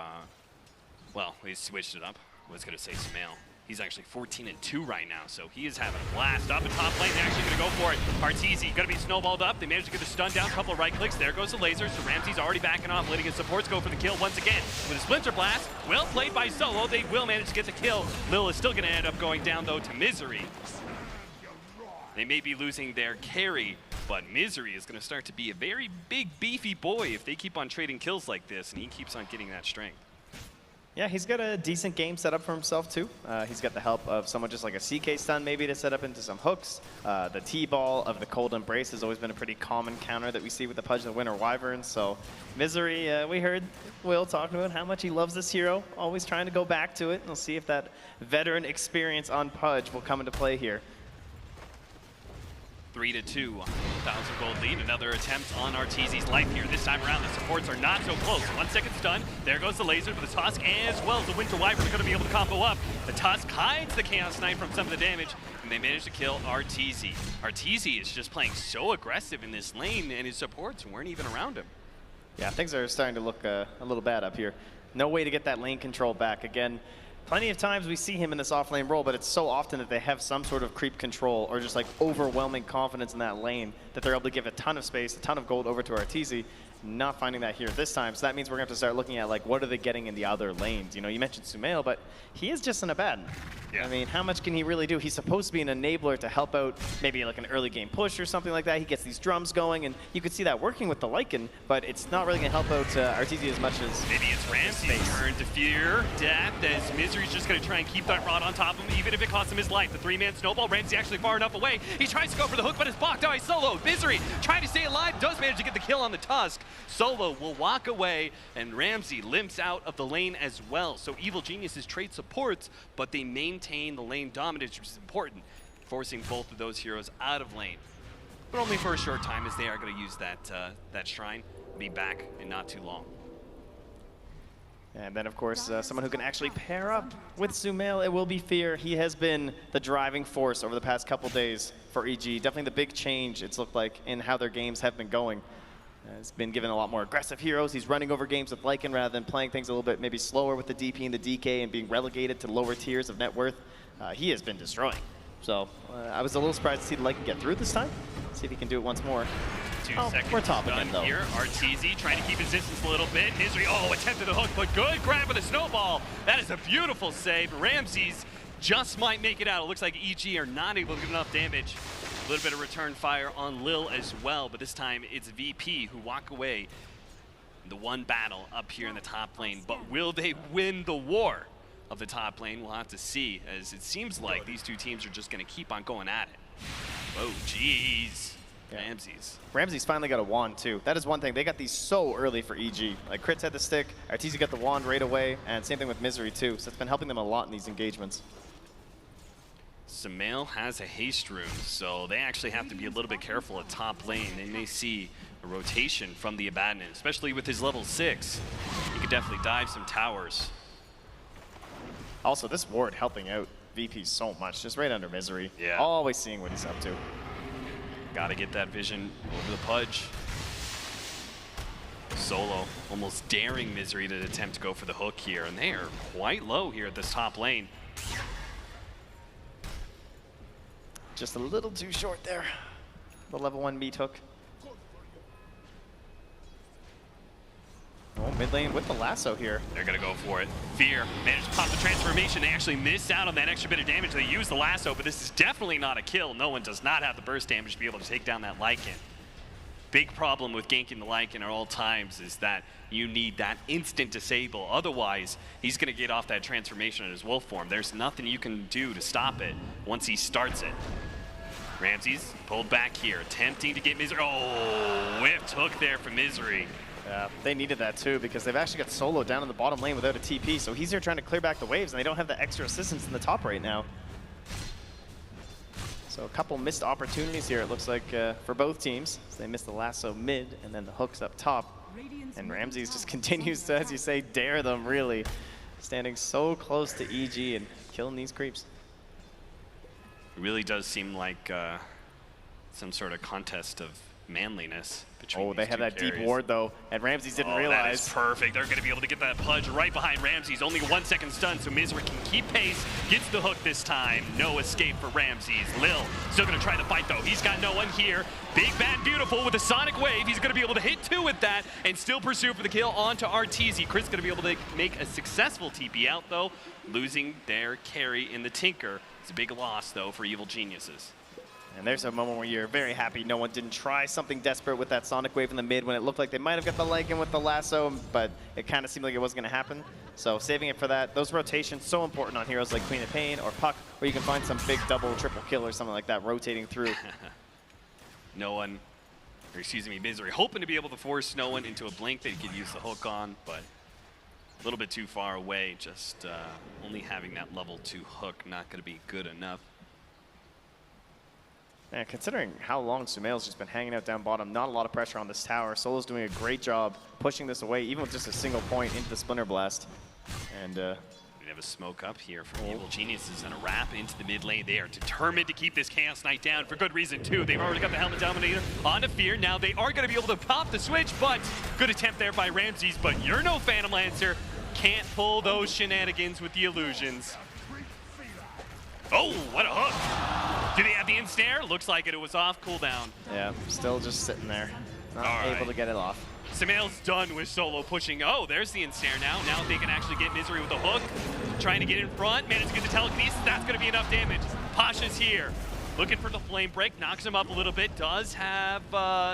well, they switched it up. I was going to say Sumail. He's actually 14-2 right now, so he is having a blast. Up in top lane, they're actually going to go for it. Arteezy going to be snowballed up. They managed to get the stun down, couple of right clicks. There goes the laser, so Ramsey's already backing off, letting his supports go for the kill once again. With a Splinter Blast, well played by Solo. They will manage to get the kill. Lil is still going to end up going down, though, to Misery. They may be losing their carry, but Misery is going to start to be a very big, beefy boy if they keep on trading kills like this, and he keeps on getting that strength. Yeah, he's got a decent game set up for himself, too. He's got the help of someone just like a CK stun, maybe, to set up into some hooks. The T-ball of the Cold Embrace has always been a pretty common counter that we see with the Pudge and the Winter Wyvern. So, Misery, we heard Will talking about how much he loves this hero, always trying to go back to it. And we'll see if that veteran experience on Pudge will come into play here. 3-2, 1,000 gold lead. Another attempt on Arteezy's life here. This time around, the supports are not so close. 1 second stun. There goes the laser, but the Tusk as well as the Winter Wyvern are going to be able to combo up. The Tusk hides the Chaos Knight from some of the damage, and they manage to kill Arteezy. Arteezy is just playing so aggressive in this lane, and his supports weren't even around him. Yeah, things are starting to look a little bad up here. No way to get that lane control back. Again, plenty of times we see him in this off-lane role, but it's so often that they have some sort of creep control or just like overwhelming confidence in that lane that they're able to give a ton of space, a ton of gold over to Arteezy. Not finding that here this time, so that means we're going to have to start looking at like what are they getting in the other lanes. You know, you mentioned Sumail, but he is just an Abaddon. Yeah. I mean, how much can he really do? He's supposed to be an enabler to help out maybe like an early game push or something like that. He gets these drums going, and you could see that working with the Lycan, but it's not really going to help out Arteezy as much as maybe it's Ramsey's turn to fear death as Misery's just going to try and keep that rod on top of him, even if it costs him his life. The three-man snowball, Ramsey actually far enough away. He tries to go for the hook, but it's blocked out by Solo. Misery trying to stay alive, does manage to get the kill on the Tusk. Solo will walk away, and Ramsey limps out of the lane as well. So Evil Geniuses trade supports, but they maintain the lane dominance, which is important, forcing both of those heroes out of lane. But only for a short time, as they are going to use that shrine, be back in not too long. And then, of course, someone who can actually pair up with Sumail, it will be Fear. He has been the driving force over the past couple days for EG. Definitely the big change, it's looked like, in how their games have been going. He's been given a lot more aggressive heroes. He's running over games with Lycan rather than playing things a little bit maybe slower with the DP and the DK and being relegated to lower tiers of net worth. He has been destroying. So I was a little surprised to see the Lycan get through this time. See if he can do it once more. 2 oh, seconds we're top done again, though. Here, Arteezy trying to keep his distance a little bit. Misery, oh, attempted the hook, but good grab with a snowball. That is a beautiful save. Ramsey's just might make it out. It looks like EG are not able to give enough damage. A little bit of return fire on Lil as well, but this time it's VP who walk away in the one battle up here in the top lane. But will they win the war of the top lane? We'll have to see, as it seems like these two teams are just going to keep on going at it. Oh, jeez. Yeah. Ramsey's finally got a wand, too. That is one thing. They got these so early for EG. Like, Crits had the stick, Arteezy got the wand right away, and same thing with Misery, too. So it's been helping them a lot in these engagements. Sumail has a haste rune, so they actually have to be a little bit careful at top lane. They may see a rotation from the Abaddon, especially with his level 6. He could definitely dive some towers. Also, this ward helping out VP so much, just right under Misery. Yeah. Always seeing what he's up to. Gotta get that vision over the Pudge. Solo almost daring Misery to attempt to go for the hook here, and they are quite low here at this top lane. Just a little too short there. The level 1 meat hook. Oh, mid lane with the lasso here. They're gonna go for it. Fear managed to pop the transformation. They actually missed out on that extra bit of damage. They used the lasso, but this is definitely not a kill. No one does not have the burst damage to be able to take down that Lycan. Big problem with ganking the Lycan at all times is that you need that instant disable. Otherwise, he's gonna get off that transformation in his wolf form. There's nothing you can do to stop it once he starts it. Ramsey's pulled back here, attempting to get Misery. Oh, whipped hook there for Misery. Yeah, they needed that too because they've actually got Solo down in the bottom lane without a TP, so he's here trying to clear back the waves, and they don't have the extra assistance in the top right now. So a couple missed opportunities here, it looks like, for both teams. So they missed the lasso mid, and then the hooks up top. And Ramsey's just continues to, as you say, dare them, really. Standing so close to EG and killing these creeps. It really does seem like some sort of contest of manliness between they had that carries. deep ward though, and Ramses didn't realize. That is perfect. They're going to be able to get that pudge right behind Ramses. Only 1 second stun, so Misery can keep pace. Gets the hook this time. No escape for Ramses. Lil still going to try the fight though. He's got no one here. Big Bad Beautiful with a Sonic Wave. He's going to be able to hit 2 with that and still pursue for the kill onto Arteezy. Chris going to be able to make a successful TP out though, losing their carry in the Tinker. It's a big loss though for Evil Geniuses. And there's a moment where you're very happy no one didn't try something desperate with that Sonic Wave in the mid when it looked like they might have got the leg in with the lasso, but it kind of seemed like it wasn't going to happen. So saving it for that. Those rotations so important on heroes like Queen of Pain or Puck, where you can find some big double, triple kill or something like that rotating through. No one, or excuse me, Misery, hoping to be able to force no one into a blink that he could use the hook on, but a little bit too far away. Just only having that level 2 hook not going to be good enough. And considering how long Sumail's just been hanging out down bottom, not a lot of pressure on this tower. Solo's doing a great job pushing this away, even with just a single point into the Splinter Blast. And we have a smoke up here from Evil Geniuses and a wrap into the mid lane. They are determined to keep this Chaos Knight down for good reason too. They've already got the Helmet Dominator onto Fear. Now they are going to be able to pop the switch, but good attempt there by Ramses. But you're no Phantom Lancer. Can't pull those shenanigans with the illusions. Oh, what a hook. Do they have the ensnare? Looks like it was off cooldown. Yeah, still just sitting there. Not able to get it off. Sumail's done with Solo pushing. Oh, there's the ensnare now. Now they can actually get Misery with a hook. Trying to get in front. Managed to get the telekinesis. That's going to be enough damage. Pasha's here. Looking for the flame break. Knocks him up a little bit. Does have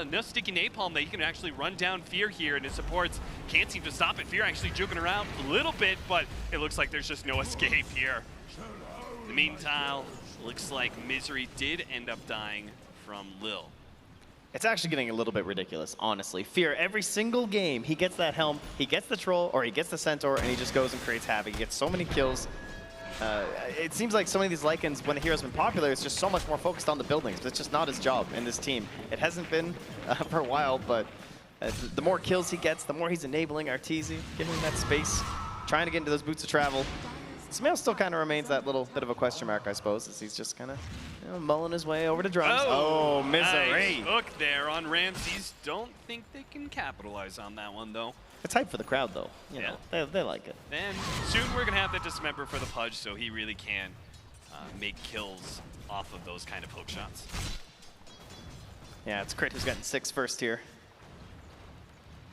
enough sticky napalm that he can actually run down Fear here. And his supports can't seem to stop it. Fear actually juking around a little bit, but it looks like there's just no escape here. In the meantime, looks like Misery did end up dying from Lil. It's actually getting a little bit ridiculous, honestly. Fear, every single game, he gets that helm, he gets the troll, or he gets the centaur, and he just goes and creates havoc. He gets so many kills. It seems like so many of these Lycans, when the hero's been popular, it's just so much more focused on the buildings. But it's just not his job in this team. It hasn't been for a while, but the more kills he gets, the more he's enabling Arteezy, giving him that space, trying to get into those boots of travel. Sumail still kind of remains that little bit of a question mark, I suppose, as he's just kind of mulling his way over to drums. Oh, Misery. Nice hook there on Ramses. Don't think they can capitalize on that one, though. It's hype for the crowd, though. You know, they like it. And soon we're going to have the Dismember for the Pudge, so he really can make kills off of those kind of hook shots. Yeah, it's Crit who's gotten 6 first here.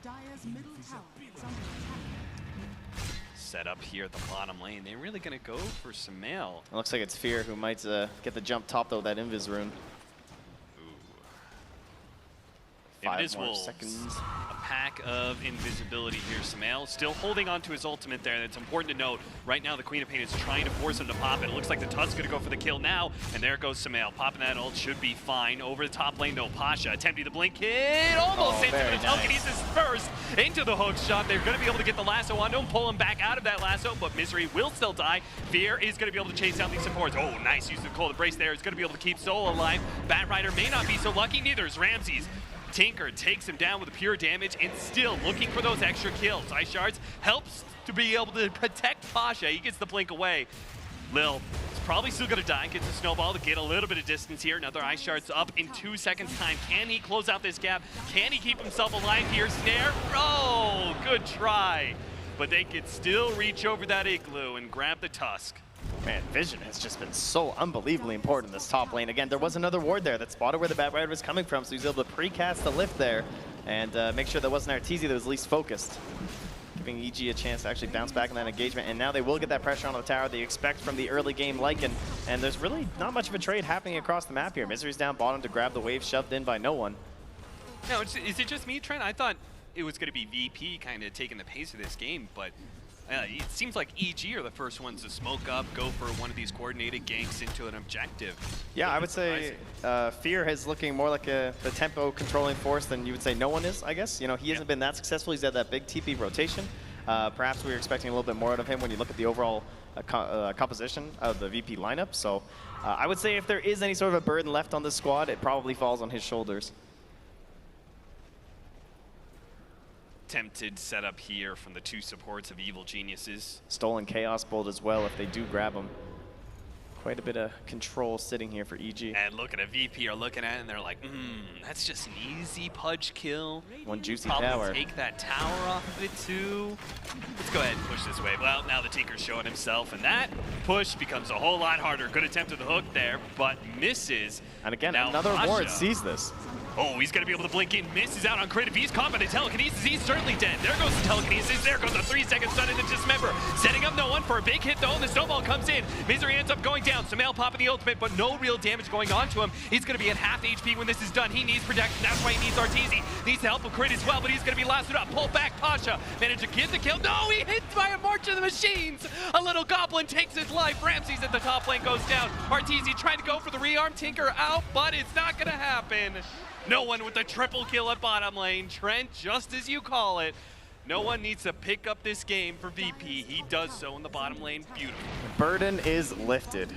Dire's middle tower is under Set up here at the bottom lane. They're really going to go for Sumail. It looks like it's Fear who might get the jump top, though, that Invis rune. It is Wolves. A pack of invisibility here. Sumail still holding on to his ultimate there. It's important to note, right now the Queen of Pain is trying to force him to pop it. It looks like the Tusk's going to go for the kill now, and there goes Sumail. Popping that ult should be fine. Over the top lane, though, Pasha attempting the blink hit. Almost into the telekinesis first. Into the hook shot. They're going to be able to get the lasso onto him, pull him back out of that lasso, but Misery will still die. Fear is going to be able to chase down these supports. Oh, nice use of the cold embrace there. He's going to be able to keep Soul alive. Bat Rider may not be so lucky, neither is Ramses. Tinker takes him down with the pure damage and still looking for those extra kills. Ice Shards helps to be able to protect Pasha. He gets the blink away. Lil is probably still going to die. Gets a snowball to get a little bit of distance here. Another Ice Shards up in 2 seconds time. Can he close out this gap? Can he keep himself alive here? Snare? Oh, good try. But they could still reach over that igloo and grab the Tusk. Man, Vision has just been so unbelievably important in this top lane. Again, there was another ward there that spotted where the Bat Rider was coming from, so he was able to precast the lift there and make sure there wasn't Arteezy that was least focused. Giving EG a chance to actually bounce back in that engagement, and now they will get that pressure on the tower they expect from the early game Lycan. And there's really not much of a trade happening across the map here. Misery's down bottom to grab the wave shoved in by no one. No, is it just me, Trent? I thought it was going to be VP kind of taking the pace of this game, but it seems like EG are the first ones to smoke up, go for one of these coordinated ganks into an objective. Yeah, I would say Fear is looking more like the tempo controlling force than you would say no one is, I guess. You know, he hasn't been that successful. He's had that big TP rotation. Perhaps we were expecting a little bit more out of him when you look at the overall composition of the VP lineup. So I would say if there is any sort of a burden left on this squad, it probably falls on his shoulders. Tempted setup here from the 2 supports of Evil Geniuses. Stolen Chaos Bolt as well if they do grab him. Quite a bit of control sitting here for EG. And look at a VP are looking at it and they're like, that's just an easy pudge kill. One juicy Probably tower. Take that tower off of it too. Let's go ahead and push this wave. Well, now the Tinker's showing himself, and that push becomes a whole lot harder. Good attempt at the hook there, but misses. And again, now another Pasha. ward sees this. Oh, he's going to be able to blink in. Misses out on crit. If he's caught by the telekinesis, he's certainly dead. There goes the telekinesis. There goes the 3-second stun into Dismember. Setting up no one for a big hit, though, and the snowball comes in. Misery ends up going down. Sumail popping the ultimate, but no real damage going on to him. He's going to be at half HP when this is done. He needs protection. That's why he needs Arteezy. Needs the help of crit as well, but he's going to be lasted up. Pull back, Pasha. Managed to get the kill. No, he hit by a March of the Machines. A little goblin takes his life. Ramsey's at the top lane goes down. Arteezy trying to go for the rearm. Tinker out, but it's not going to happen. No one with the triple kill at bottom lane. Trent, just as you call it. No one needs to pick up this game for VP. He does so in the bottom lane. Beautiful. Burden is lifted.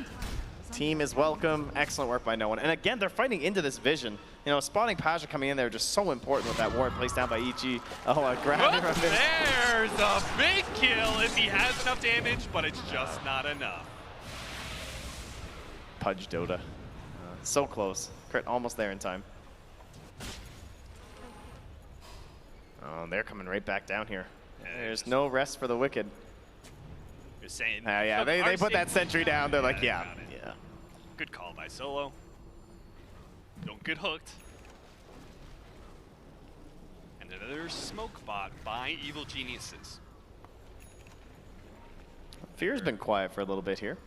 Team is welcome. Excellent work by no one. And again, they're fighting into this vision. You know, spotting Pasha coming in there just so important with that ward placed down by EG. Oh, grab him. There's a big kill if he has enough damage, but it's just not enough. Pudge Dota. So close. Crit almost there in time. Oh, they're coming right back down here. There's no rest for the wicked. You're saying. Yeah, they put that sentry down. They're like, yeah. Good call by Solo. Don't get hooked. And another smoke bot by Evil Geniuses. Fear's been quiet for a little bit here.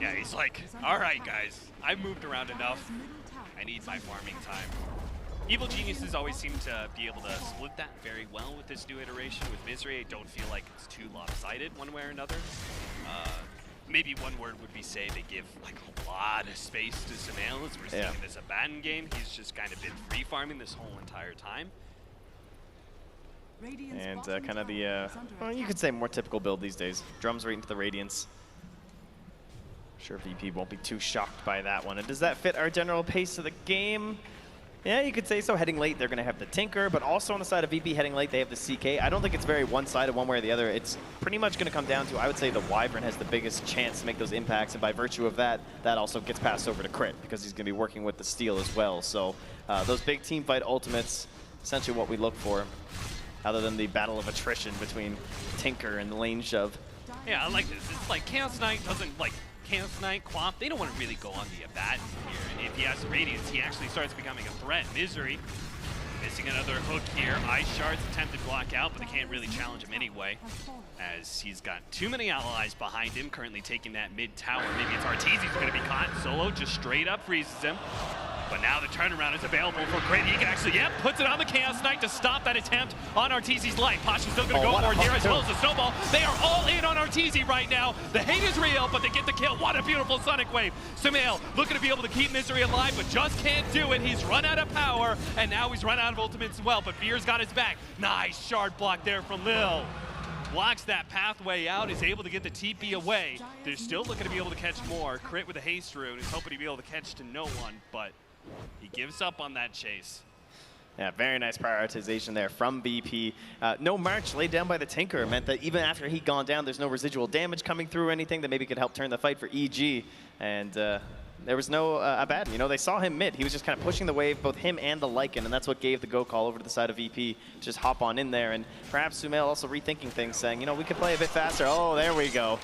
Yeah, he's like, all right, guys, I've moved around enough. I need my farming time. Evil Geniuses always seem to be able to split that very well with this new iteration. With Misery, I don't feel like it's too lopsided one way or another. Maybe one word would be say they give like a lot of space to Sumail as we're seeing in this Abaddon game. He's just kind of been free farming this whole entire time. And kind of the, well, you could say more typical build these days. Drums right into the Radiance. Sure VP won't be too shocked by that one. And does that fit our general pace of the game? Yeah, you could say so. Heading late, they're going to have the Tinker, but also on the side of VP heading late, they have the CK. I don't think it's very one-sided one way or the other. It's pretty much going to come down to, I would say, the Wyvern has the biggest chance to make those impacts, and by virtue of that, that also gets passed over to Crit, because he's going to be working with the Steel as well. So those big team fight ultimates, essentially what we look for, other than the battle of attrition between Tinker and the lane shove. Yeah, I like this. It's like Chaos Knight doesn't, like, Chaos Knight, Quap, they don't want to really go on the Abaddon here. And if he has Radiance, he actually starts becoming a threat. Misery missing another hook here. Ice Shards attempted to block out, but they can't really challenge him anyway, as he's got too many allies behind him, currently taking that mid tower. Maybe it's Arteezy's going to be caught. Solo just straight up freezes him. But now the turnaround is available for Crit. He can actually, puts it on the Chaos Knight to stop that attempt on Arteezy's life. Pasha's still going to go for it here as well as the Snowball. They are all in on Arteezy right now. The hate is real, but they get the kill. What a beautiful Sonic Wave. Sumail looking to be able to keep Misery alive, but just can't do it. He's run out of power, and now he's run out of ultimates as well, but Fear's got his back. Nice shard block there from Lil. Blocks that pathway out, is able to get the TP away. They're still looking to be able to catch more. Crit with a haste rune is hoping to be able to catch to no one, but he gives up on that chase. Yeah, very nice prioritization there from BP. No march laid down by the Tinker meant that even after he'd gone down, there's no residual damage coming through or anything that maybe could help turn the fight for EG. And there was no Abaddon. You know, they saw him mid. He was just kind of pushing the wave, both him and the Lycan, and that's what gave the go call over to the side of VP. Just hop on in there, and perhaps Sumail also rethinking things, saying, you know, we could play a bit faster. Oh, there we go.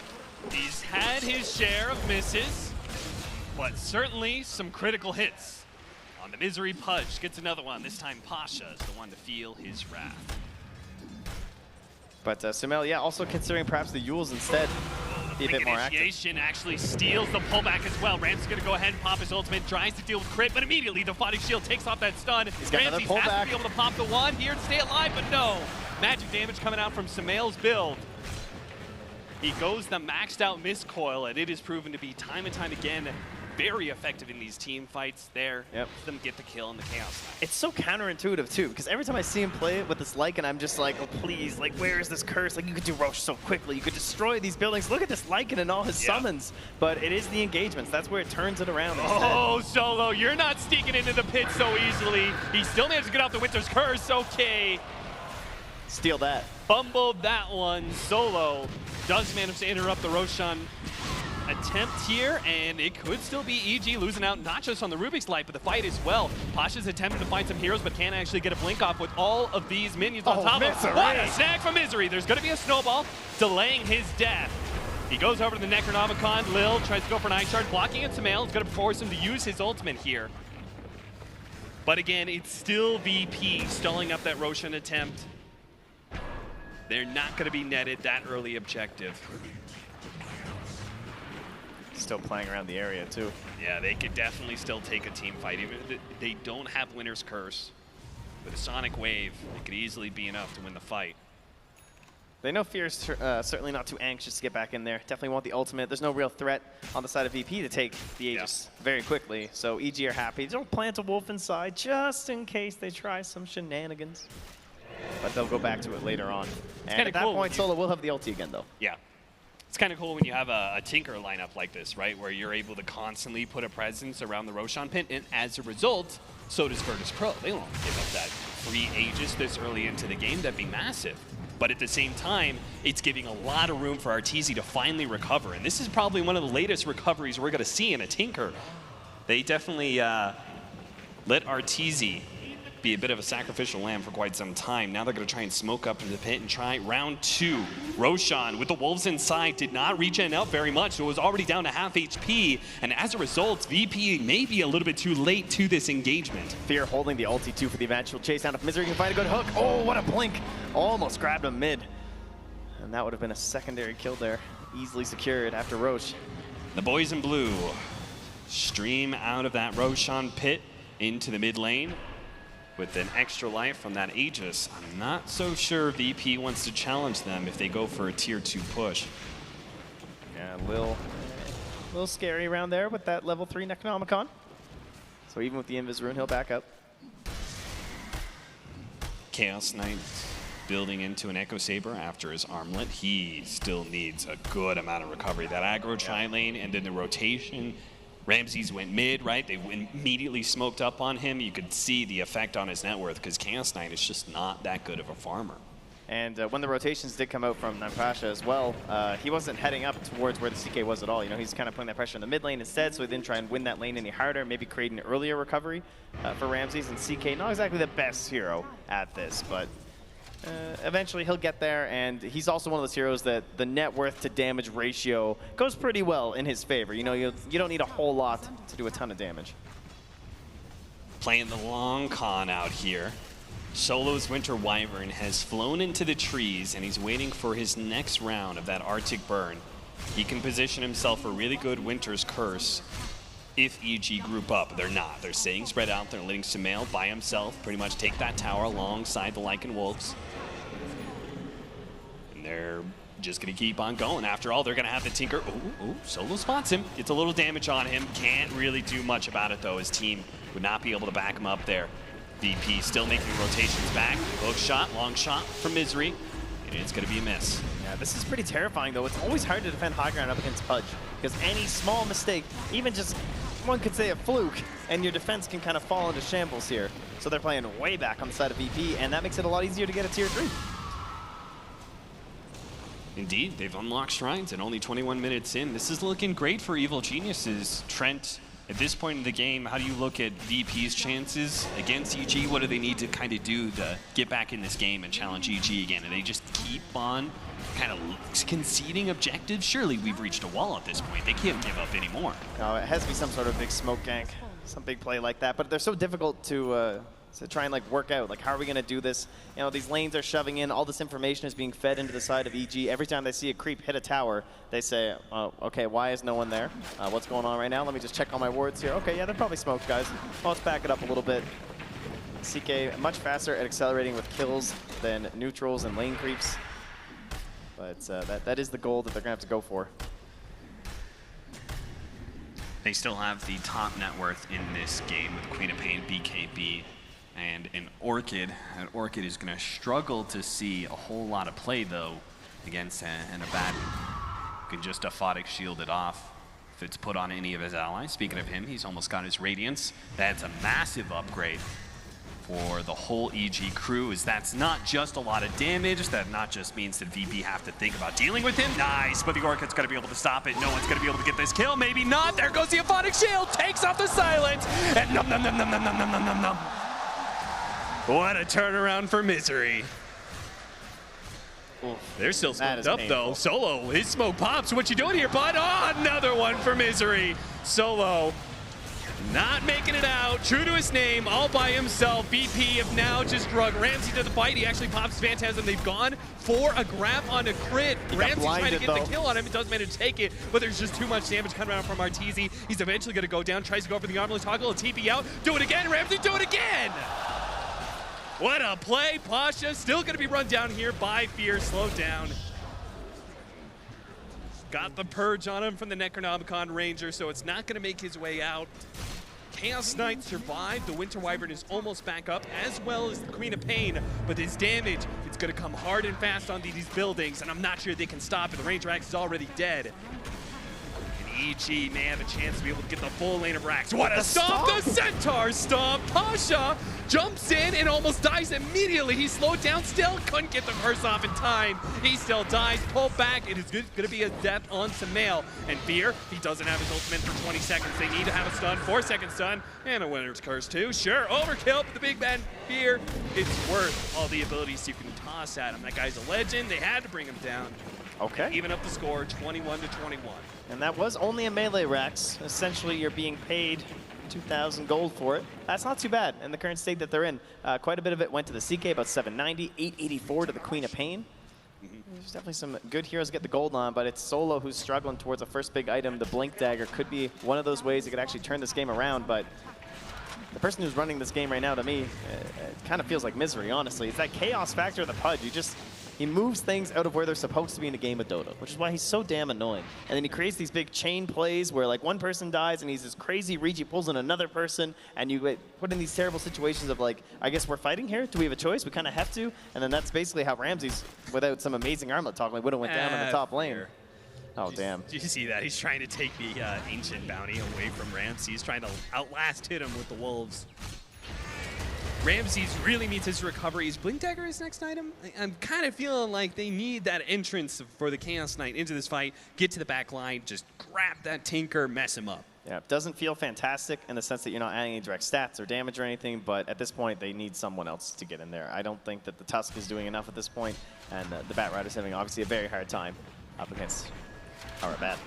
He's had his share of misses, but certainly some critical hits. On the Misery, Pudge gets another one. This time Pasha is the one to feel his wrath. But Sumail, yeah, also considering perhaps the Yules instead. Be a bit more active. Initiation actually steals the pullback as well. Ramsey's going to go ahead and pop his ultimate, tries to deal with Crit, but immediately the Fighting Shield takes off that stun. He's got another pullback. Has to be able to pop the one here to stay alive, but no. Magic damage coming out from Sumail's build. He goes the maxed out Mistcoil, and it is proven to be time and time again very effective in these team fights there. Them get the kill in the Chaos Knight. It's so counterintuitive too, because every time I see him play it with this Lycan, I'm just like, oh please, like where is this curse? Like you could do Roche so quickly, you could destroy these buildings. Look at this Lycan and all his summons. But it is the engagements, that's where it turns it around instead. Oh, Solo, you're not sneaking into the pit so easily. He still managed to get off the Winter's Curse, okay. Steal that. Fumbled that one. Solo does manage to interrupt the Roshan attempt here, and it could still be EG losing out not just on the Rubik's Light, but the fight as well. Pasha's attempting to find some heroes, but can't actually get a blink off with all of these minions on top of him. What a snag from Misery. There's going to be a snowball delaying his death. He goes over to the Necronomicon. Lil tries to go for an Ice Shard, blocking it. Sumail is going to force him to use his ultimate here. But again, it's still VP stalling up that Roshan attempt. They're not going to be netted that early objective. Still playing around the area too. Yeah, they could definitely still take a team fight. Even if they don't have Winner's Curse, with a Sonic Wave, it could easily be enough to win the fight. They know Fear's certainly not too anxious to get back in there. Definitely want the ultimate. There's no real threat on the side of VP to take the Aegis very quickly. So EG are happy. They don't plant a wolf inside just in case they try some shenanigans. But they'll go back to it later on. And at that point, Solo will have the ulti again, though. Yeah. It's kind of cool when you have a Tinker lineup like this, right? Where you're able to constantly put a presence around the Roshan pit, and as a result, so does Virtus.pro. They won't give up that free Aegis this early into the game. That'd be massive. But at the same time, it's giving a lot of room for Arteezy to finally recover. And this is probably one of the latest recoveries we're going to see in a Tinker. They definitely let Arteezy be a bit of a sacrificial lamb for quite some time. Now they're going to try and smoke up into the pit and try round 2. Roshan with the wolves inside did not regen out very much, so it was already down to half HP. And as a result, VP may be a little bit too late to this engagement. Fear holding the ulti too for the eventual chase down. If Misery can find a good hook. Oh, what a blink. Almost grabbed him mid. And that would have been a secondary kill there. Easily secured after Roche. The boys in blue stream out of that Roshan pit into the mid lane. With an extra life from that Aegis, I'm not so sure VP wants to challenge them if they go for a tier 2 push. Yeah, a little scary around there with that level 3 Necronomicon. So even with the Invis Rune, he'll back up. Chaos Knight building into an Echo Saber after his armlet. He still needs a good amount of recovery. That aggro tri-lane and then the rotation. Ramses went mid, right? They immediately smoked up on him. You could see the effect on his net worth because Chaos Knight is just not that good of a farmer. And when the rotations did come out from Nampasha as well, he wasn't heading up towards where the CK was at all. You know, he's kind of putting that pressure in the mid lane instead, so he didn't try and win that lane any harder, maybe create an earlier recovery for Ramses. And CK, not exactly the best hero at this, but eventually he'll get there, and he's also one of those heroes that the net worth to damage ratio goes pretty well in his favor. You know, you don't need a whole lot to do a ton of damage. Playing the long con out here. Solo's Winter Wyvern has flown into the trees, and he's waiting for his next round of that Arctic Burn. He can position himself for really good Winter's Curse if EG group up. They're not. They're staying spread out. They're letting Sumail by himself pretty much take that tower alongside the Lycan Wolves. And they're just going to keep on going. After all, they're going to have the Tinker. Oh, Solo spots him. Gets a little damage on him. Can't really do much about it, though. His team would not be able to back him up there. VP still making rotations back. Hook shot, long shot from Misery. And it's going to be a miss. Yeah, this is pretty terrifying, though. It's always hard to defend high ground up against Pudge, because any small mistake, even just one could say a fluke, and your defense can kind of fall into shambles here. So they're playing way back on the side of VP, and that makes it a lot easier to get a tier 3. Indeed, they've unlocked shrines and only 21 minutes in. This is looking great for Evil Geniuses. Trent, at this point in the game, how do you look at VP's chances against EG? What do they need to kind of do to get back in this game and challenge EG again? And they just keep on kind of conceding objectives? Surely we've reached a wall at this point. They can't give up anymore. No, it has to be some sort of big smoke gank, some big play like that. But they're so difficult to try and like work out. Like, how are we going to do this? You know, these lanes are shoving in. All this information is being fed into the side of EG. Every time they see a creep hit a tower, they say, oh, okay, why is no one there? What's going on right now? Let me just check all my wards here. Okay, yeah, they're probably smoked, guys. Well, let's back it up a little bit. CK much faster at accelerating with kills than neutrals and lane creeps. But that is the goal that they're going to have to go for. They still have the top net worth in this game with Queen of Pain, BKB, and an Orchid. An Orchid is going to struggle to see a whole lot of play, though, against an Abaddon. Can just Aphotic shield it off if it's put on any of his allies. Speaking of him, he's almost got his Radiance. That's a massive upgrade for the whole EG crew, is that's not just a lot of damage, that not just means that VP have to think about dealing with him. Nice, but the Orchid's gonna be able to stop it. No one's gonna be able to get this kill, maybe not. There goes the Aphotic Shield, takes off the silence, and num num num num num num num num num num. What a turnaround for Misery. They're still smoked up though. Solo, his smoke pops. What you doing here, bud? Oh, another one for Misery. Solo, not making it out. True to his name, all by himself. VP have now just drug Ramsey to the fight. He actually pops Phantasm. They've gone for a grab on a crit. Ramsey's trying to get the kill on him. It does manage to take it, but there's just too much damage coming out from Arteezy. He's eventually going to go down. Tries to go for the armless toggle. A TP out. Do it again. Ramsey, do it again. What a play. Pasha still going to be run down here by Fear. Slowed down. Got the purge on him from the Necronomicon Ranger, so it's not going to make his way out. Chaos Knight survived. The Winter Wyvern is almost back up, as well as the Queen of Pain. But his damage, it's going to come hard and fast on these buildings, and I'm not sure they can stop it. The Ranger Axe is already dead. EG may have a chance to be able to get the full lane of Rax. What a stomp! The Centaur stomp! Pasha jumps in and almost dies immediately. He slowed down still, couldn't get the curse off in time. He still dies, pulled back. It is going to be a death on Sumail. And Fear, he doesn't have his ultimate for 20 seconds. They need to have a stun, 4-second stun, and a winner's curse too. Sure, overkill, but the big man Fear, it's worth all the abilities you can toss at him. That guy's a legend. They had to bring him down. Okay. Even up the score, 21-21. And that was only a melee Rax. Essentially, you're being paid 2,000 gold for it. That's not too bad in the current state that they're in. Quite a bit of it went to the CK, about 790, 884 to the Queen of Pain. There's definitely some good heroes get the gold on, but it's Solo who's struggling towards a first big item. The Blink Dagger could be one of those ways that could actually turn this game around, but the person who's running this game right now, to me, it kind of feels like Misery, honestly. It's that chaos factor of the Pudge. He moves things out of where they're supposed to be in a game of Dota, which is why he's so damn annoying. And then he creates these big chain plays where like one person dies and he's this crazy reach, he pulls in another person, and you get put in these terrible situations of like, I guess we're fighting here? Do we have a choice? We kind of have to. And then that's basically how Ramsey's, without some amazing armlet toggling, would have went down on the top lane. Oh, damn. Did you see that? He's trying to take the Ancient Bounty away from Ramsey. He's trying to outlast hit him with the Wolves. Ramsey's really needs his recovery. Is Blink Dagger his next item? I'm kind of feeling like they need that entrance for the Chaos Knight into this fight, get to the back line, just grab that Tinker, mess him up. Yeah, it doesn't feel fantastic in the sense that you're not adding any direct stats or damage or anything, but at this point, they need someone else to get in there. I don't think that the Tusk is doing enough at this point, and the Bat Rider's having obviously a very hard time up against our Bat.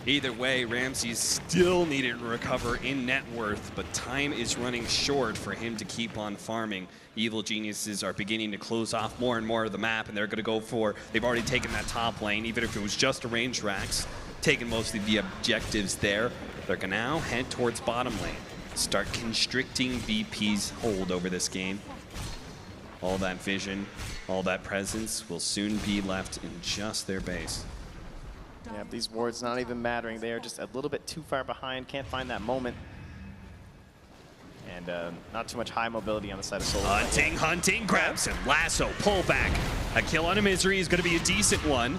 Either way, Ramsey still needed to recover in net worth, but time is running short for him to keep on farming. Evil Geniuses are beginning to close off more and more of the map, and they're going to go for, they've already taken that top lane, even if it was just a range Rax, taking most of the objectives there. They're going to now head towards bottom lane, start constricting VP's hold over this game. All that vision, all that presence will soon be left in just their base. Yeah, these wards not even mattering. They are just a little bit too far behind. Can't find that moment. And not too much high mobility on the side of Solo. Hunting, grabs him. Lasso, pull back. A kill on a Misery is going to be a decent one.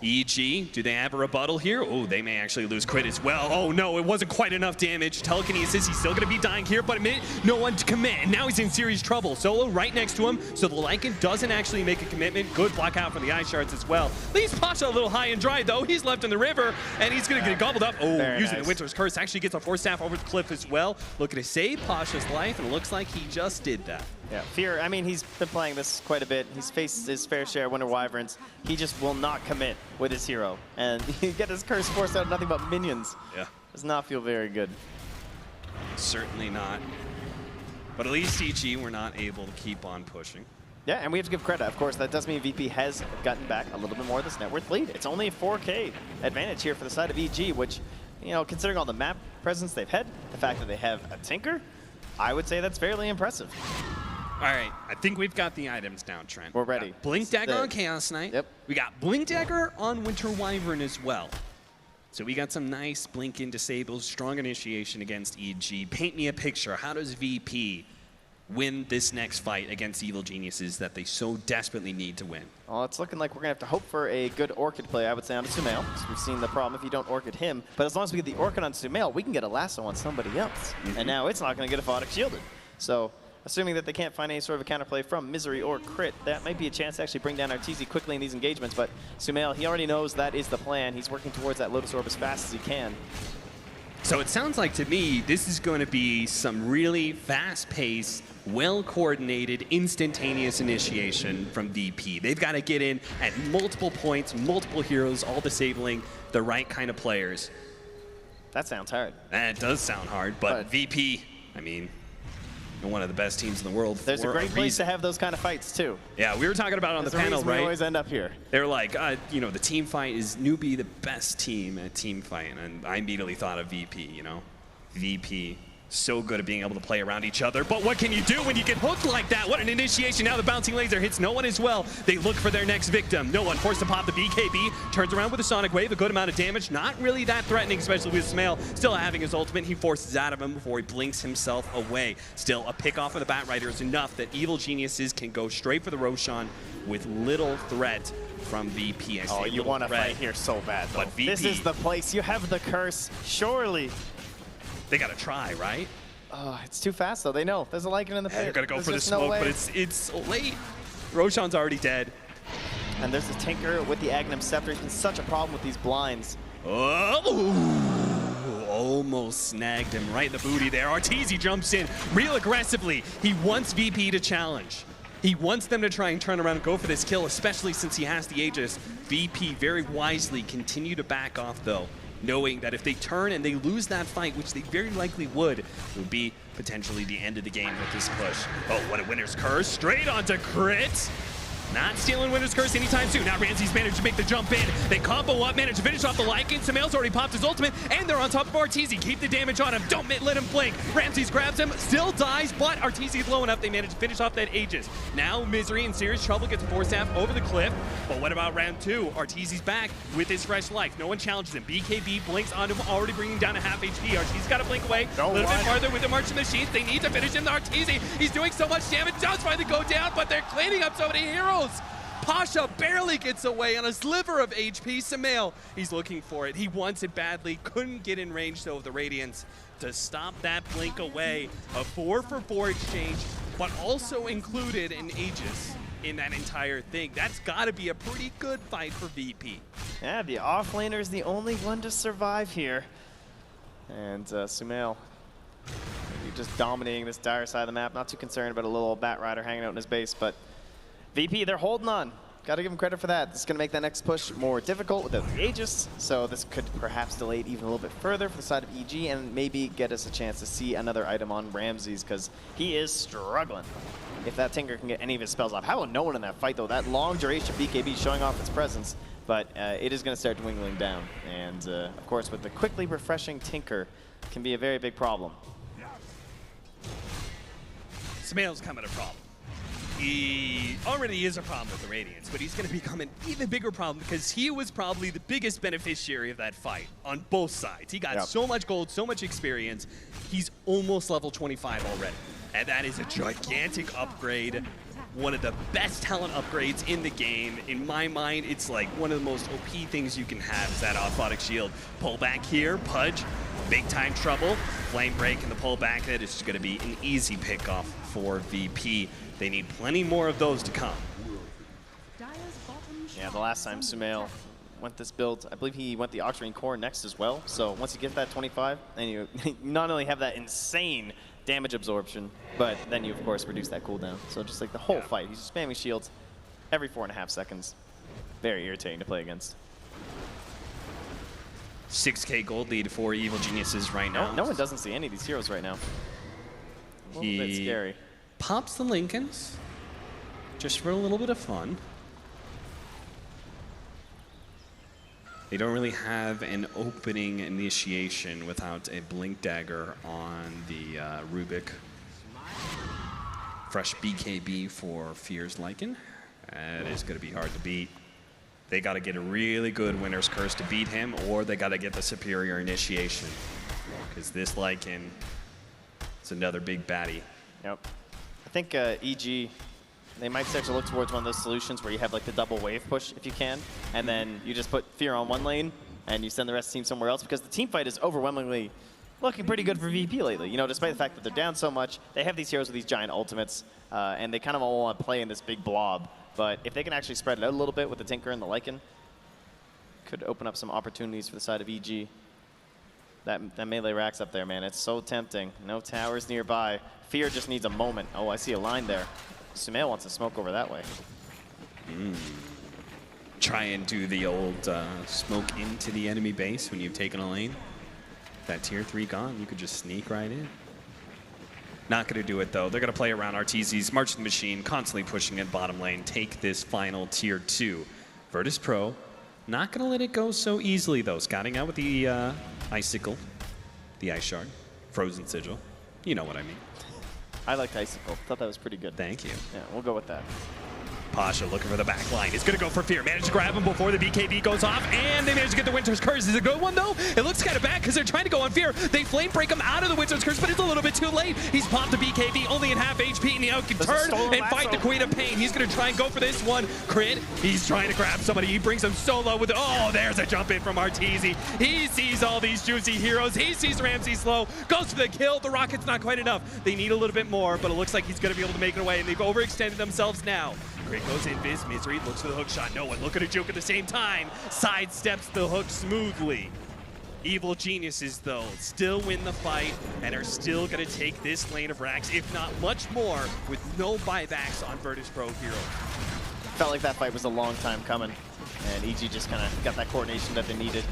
EG, do they have a rebuttal here? Oh, they may actually lose crit as well. Oh no, it wasn't quite enough damage. Telekinesis, he's still gonna be dying here, but a minute, no one to commit, and now he's in serious trouble. Solo right next to him, so the Lycan doesn't actually make a commitment. Good block out from the Eye Shards as well. Leaves Pasha a little high and dry though. He's left in the river, and he's gonna get gobbled up. Oh, very using nice. the Winter's Curse, actually gets a Force Staff over the cliff as well. Looking to save Pasha's life, and it looks like he just did that. Yeah, Fear, I mean, he's been playing this quite a bit. He's faced his fair share of Winter Wyverns. He just will not commit with his hero. And you get his curse forced out of nothing but minions. Yeah. Does not feel very good. Certainly not. But at least EG were not able to keep on pushing. Yeah, and we have to give credit. Of course, that does mean VP has gotten back a little bit more of this net worth lead. It's only a 4K advantage here for the side of EG, which, you know, considering all the map presence they've had, the fact that they have a Tinker, I would say that's fairly impressive. All right, I think we've got the items down, Trent. We're ready. Blink Dagger on Chaos Knight. Yep. We got Blink Dagger on Winter Wyvern as well. So we got some nice Blink in disables, strong initiation against EG. Paint me a picture. How does VP win this next fight against Evil Geniuses that they so desperately need to win? Well, it's looking like we're going to have to hope for a good Orchid play, I would say, on Sumail. We've seen the problem if you don't Orchid him. But as long as we get the Orchid on Sumail, we can get a lasso on somebody else. And now it's not going to get a Photic shielded. So, assuming that they can't find any sort of a counterplay from Misery or Crit, that might be a chance to actually bring down Arteezy quickly in these engagements. But Sumail, he already knows that is the plan. He's working towards that Lotus Orb as fast as he can. So it sounds like to me, this is going to be some really fast-paced, well-coordinated, instantaneous initiation from VP. They've got to get in at multiple points, multiple heroes, all disabling the right kind of players. That sounds hard. That does sound hard, but VP, I mean, they're one of the best teams in the world. There's for a great place reason. to have those kind of fights, too. Yeah, we were talking about it on the panel, right? We always end up here. They're like, you know, the team fight is newbie the best team at team fight, and I immediately thought of VP, you know? VP, so good at being able to play around each other, but what can you do when you get hooked like that? What an initiation. Now the bouncing laser hits no one as well. They look for their next victim. No one forced to pop the BKB, turns around with a Sonic Wave, a good amount of damage. Not really that threatening, especially with Sumail still having his ultimate. He forces out of him before he blinks himself away. Still, a pick off of the Bat Rider is enough that Evil Geniuses can go straight for the Roshan with little threat from VP. Oh, you want to fight here so bad, though. But VP, this is the place. You have the curse, surely. They got to try, right? It's too fast, though. They know. There's a Lycan in the pit. They're going to go for the no smoke, way. but it's late. Roshan's already dead. And there's the Tinker with the Aghanim Scepter. It's been such a problem with these blinds. Oh, almost snagged him right in the booty there. Arteezy jumps in real aggressively. He wants VP to challenge. He wants them to try and turn around and go for this kill, especially since he has the Aegis. VP very wisely continue to back off, though, knowing that if they turn and they lose that fight, which they very likely would, it would be potentially the end of the game with this push. Oh, what a Winner's Curse. Straight onto Crit. Not stealing Winner's Curse anytime soon. Now Ramsey's managed to make the jump in. They combo up, manage to finish off the Lycan. Sumail's already popped his ultimate, and they're on top of Arteezy. Keep the damage on him. Don't let him blink. Ramsey's grabs him, still dies, but Arteezy's low enough. They manage to finish off that Aegis. Now Misery in serious trouble, gets a Force Staff over the cliff. But what about round two? Arteezy's back with his fresh life. No one challenges him. BKB blinks onto him, already bringing down a half HP. Arteezy's got to blink away. A little bit farther with the Marching Machines. They need to finish him. Arteezy, he's doing so much damage. Does finally go down, but they're cleaning up so many heroes. Pasha barely gets away on a sliver of HP. Sumail, he's looking for it. He wants it badly. Couldn't get in range, though, of the Radiance to stop that blink away. A 4-for-4 exchange, but also included an Aegis in that entire thing. That's got to be a pretty good fight for VP. Yeah, the offlaner is the only one to survive here. And Sumail, just dominating this dire side of the map. Not too concerned about a little Bat Rider hanging out in his base, but VP, they're holding on. Got to give them credit for that. This is going to make that next push more difficult without the Aegis, so this could perhaps delay it even a little bit further for the side of EG and maybe get us a chance to see another item on Ramses, because he is struggling. If that Tinker can get any of his spells off. How about no one in that fight, though? That long duration BKB showing off its presence, but it is going to start dwindling down. And, of course, with the quickly refreshing Tinker, can be a very big problem. Sumail's coming a problem. He already is a problem with the Radiance, but he's going to become an even bigger problem because he was probably the biggest beneficiary of that fight on both sides. He got so much gold, so much experience. He's almost level 25 already, and that is a gigantic upgrade. One of the best talent upgrades in the game. In my mind, it's like one of the most OP things you can have is that Photic Shield. Pull back here, Pudge, big time trouble. Flame Break and the pull back, that is going to be an easy pickoff for VP. They need plenty more of those to come. Yeah, the last time Sumail went this build, I believe he went the Octarine Core next as well. So once you get that 25, and you not only have that insane damage absorption, but then you, of course, reduce that cooldown. So just like the whole fight, he's just spamming shields every 4.5 seconds. Very irritating to play against. 6K gold lead for Evil Geniuses right now. No one doesn't see any of these heroes right now. A little bit scary. Pops the Lincolns just for a little bit of fun. They don't really have an opening initiation without a Blink Dagger on the Rubik. Fresh BKB for Fear's Lycan. That is going to be hard to beat. They got to get a really good Winner's Curse to beat him, or they got to get the superior initiation. Because this Lycan is another big baddie. Yep. I think EG, they might start to look towards one of those solutions where you have like the double wave push if you can, and then you just put Fear on one lane and you send the rest of the team somewhere else, because the team fight is overwhelmingly looking pretty good for VP lately. You know, despite the fact that they're down so much, they have these heroes with these giant ultimates, and they kind of all want to play in this big blob. But if they can actually spread it out a little bit with the Tinker and the Lycan, could open up some opportunities for the side of EG. That melee racks up there, man. It's so tempting. No towers nearby. Fear just needs a moment. Oh, I see a line there. Sumail wants to smoke over that way. Try and do the old smoke into the enemy base when you've taken a lane. That tier 3 gone, you could just sneak right in. Not going to do it, though. They're going to play around RTZs, march the machine, constantly pushing in bottom lane, take this final tier 2. Virtus.pro, not going to let it go so easily, though. Scouting out with the Icicle, the Ice Shard, Frozen Sigil. You know what I mean. I liked Icicle. Thought that was pretty good. Thank you. Yeah, we'll go with that. Pasha looking for the back line. He's going to go for Fear. Managed to grab him before the BKB goes off, and they managed to get the Winter's Curse. Is it a good one, though? It looks kind of bad because they're trying to go on Fear. They flame break him out of the Winter's Curse, but it's a little bit too late. He's popped the BKB only in half HP, and now can turn and fight the Queen of Pain. He's going to try and go for this one. Crit. He's trying to grab somebody. He brings him solo with it. Oh, there's a jump in from Arteezy. He sees all these juicy heroes. He sees Ramsey slow. Goes for the kill. The Rocket's not quite enough. They need a little bit more, but it looks like he's going to be able to make it away, and they've overextended themselves now. Crit goes in, Viz Misery looks for the hook shot. No one looking at Juke at the same time. Sidesteps the hook smoothly. Evil Geniuses, though, still win the fight and are still going to take this lane of racks, if not much more, with no buybacks on Virtus.pro heroes. Felt like that fight was a long time coming, and EG just kind of got that coordination that they needed.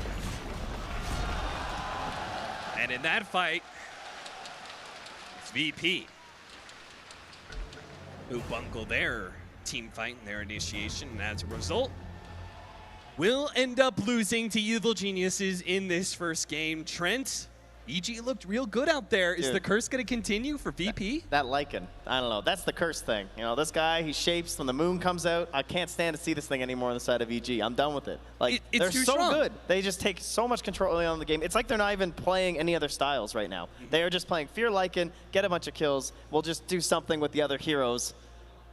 And in that fight, it's VP who bungle their team fight and their initiation, and as a result, will end up losing to Evil Geniuses in this first game. Trent, EG looked real good out there. Is the curse going to continue for VP? That Lycan, I don't know. That's the curse thing. You know, this guy, he shapes when the moon comes out. I can't stand to see this thing anymore on the side of EG. I'm done with it. Like, they're too so strong. good. They just take so much control early on in the game. It's like they're not even playing any other styles right now. They are just playing Fear Lycan, get a bunch of kills. We'll just do something with the other heroes,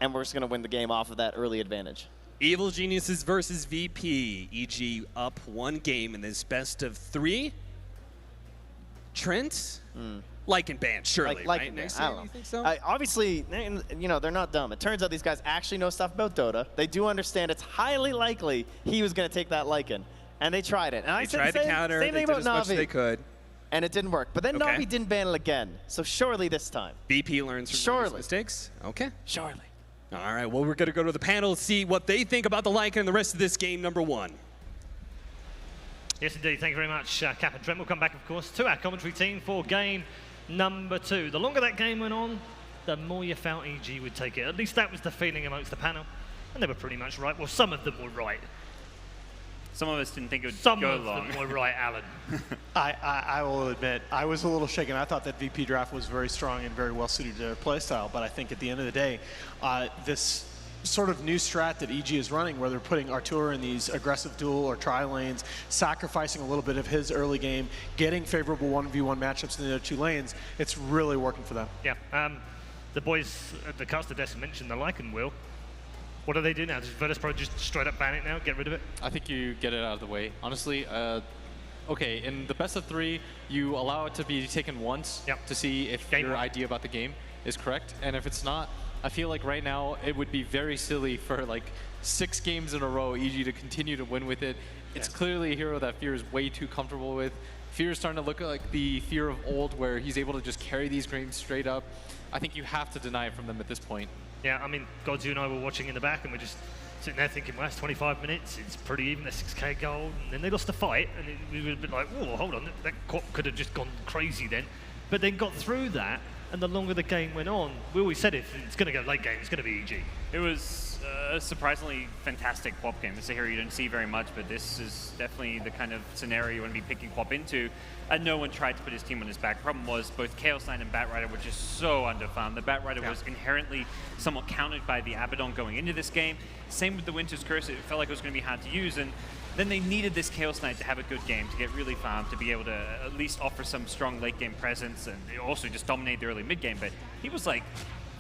and we're just going to win the game off of that early advantage. Evil Geniuses versus VP. EG up 1 game in this best of 3. Trent? Lycan ban, surely, right? Next I don't know. You think so? Obviously, you know, they're not dumb. It turns out these guys actually know stuff about Dota. They do understand it's highly likely he was going to take that Lycan. And they tried it. And I said tried to counter. Same thing about as much as they could. And it didn't work. But then Navi didn't ban it again. So surely this time. VP learns from his mistakes? Okay. Surely. All right, well, we're going to go to the panel, see what they think about the Lycan and the rest of this game, number 1. Yes, indeed. Thank you very much, Cap and Trent. We'll come back, of course, to our commentary team for game number 2. The longer that game went on, the more you felt EG would take it. At least that was the feeling amongst the panel. And they were pretty much right. Well, some of them were right. Some of us didn't think it would Some go of long. them were right, Alan. I will admit, I was a little shaken. I thought that VP draft was very strong and very well suited to their playstyle, but I think at the end of the day, this sort of new strat that EG is running, where they're putting Artur in these aggressive dual or tri lanes, sacrificing a little bit of his early game, getting favorable 1v1 matchups in the other 2 lanes, it's really working for them. Yeah, the boys at the caster desk mentioned the Lycan wheel. What do they do now? Does Virtus.pro just straight up ban it now, get rid of it? I think you get it out of the way. Honestly, okay, in the best of 3, you allow it to be taken once to see if your idea about the game is correct. And if it's not, I feel like right now it would be very silly for like 6 games in a row EG to continue to win with it. It's clearly a hero that Fear is way too comfortable with. Fear is starting to look like the Fear of old, where he's able to just carry these games straight up. I think you have to deny it from them at this point. Yeah, I mean, Gods, you and I were watching in the back, and we're just sitting there thinking, well, it's 25 minutes, it's pretty even, they're 6k gold, and then they lost the fight, and we were a bit like, whoa, hold on, that could have just gone crazy then. But then got through that, and the longer the game went on, we always said if it's going to go late game, it's going to be EG. It was a surprisingly fantastic Quap game. It's a hero you don't see very much, but this is definitely the kind of scenario you want to be picking Quap into. And no one tried to put his team on his back. Problem was both Chaos Knight and Batrider were just so underfarmed. The Batrider was inherently somewhat countered by the Abaddon going into this game. Same with the Winter's Curse. It felt like it was going to be hard to use. And then they needed this Chaos Knight to have a good game, to get really farmed, to be able to at least offer some strong late game presence and also just dominate the early mid game. But he was like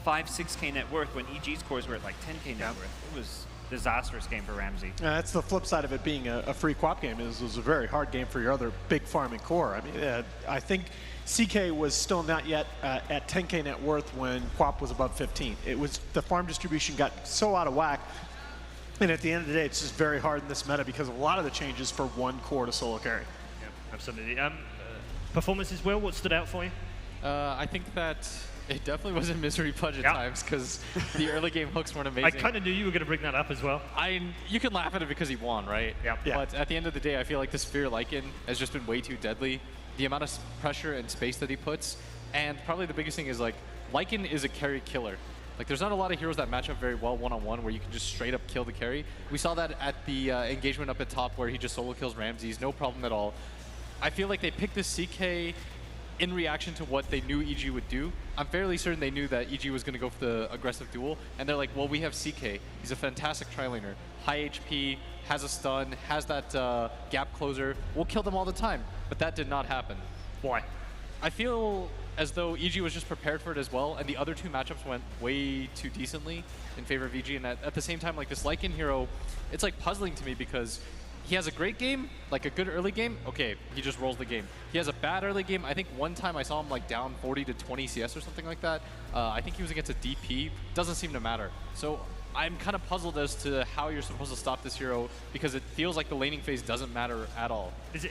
5, 6K net worth when EG scores were at like 10K net worth. It was a disastrous game for Ramsey. That's the flip side of it being a free QoP game. It was a very hard game for your other big farming core. I mean, I think CK was still not yet at 10K net worth when QoP was above 15. It was the farm distribution got so out of whack. And at the end of the day, it's just very hard in this meta because of a lot of the changes for one core to solo carry. Yeah, absolutely. Performances, Will, what stood out for you? I think that it definitely was a misery pudge at times because the early game hooks weren't amazing. I kind of knew you were going to bring that up as well. You can laugh at it because he won, right? Yeah. But at the end of the day, I feel like the Sphere Lycan has just been way too deadly. The amount of pressure and space that he puts, and probably the biggest thing is like, Lycan is a carry killer. Like, there's not a lot of heroes that match up very well one-on-one where you can just straight up kill the carry. We saw that at the engagement up at top where he just solo kills Ramses, no problem at all. I feel like they picked this CK in reaction to what they knew EG would do. I'm fairly certain they knew that EG was going to go for the aggressive duel, and they're like, well, we have CK. He's a fantastic tri-laner. High HP, has a stun, has that gap closer. We'll kill them all the time. But that did not happen. Why? I feel as though EG was just prepared for it as well, and the other two matchups went way too decently in favor of EG. And at the same time, like, this Lycan hero, it's like puzzling to me because he has a great game, like a good early game, okay, he just rolls the game. He has a bad early game. I think one time I saw him like down 40 to 20 CS or something like that. I think he was against a DP. Doesn't seem to matter. So I'm kind of puzzled as to how you're supposed to stop this hero because it feels like the laning phase doesn't matter at all. Is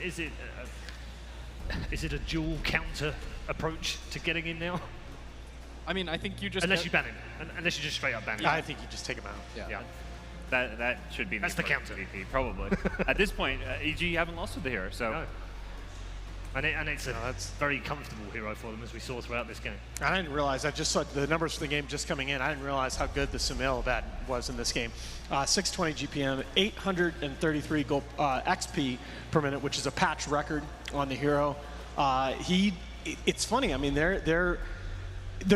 it a dual counter approach to getting in now? I mean, I think you just... Unless you ban him. Unless you just straight up ban him. I think you just take him out. Yeah. That should be That's the counter. VP, probably. At this point, EG haven't lost with the hero, so... No. And it's a very comfortable hero for them, as we saw throughout this game. I didn't realize, I just saw the numbers for the game just coming in. I didn't realize how good the Sumail event was in this game. 620 GPM, 833 gold, XP per minute, which is a patch record on the hero. It's funny, I mean, they're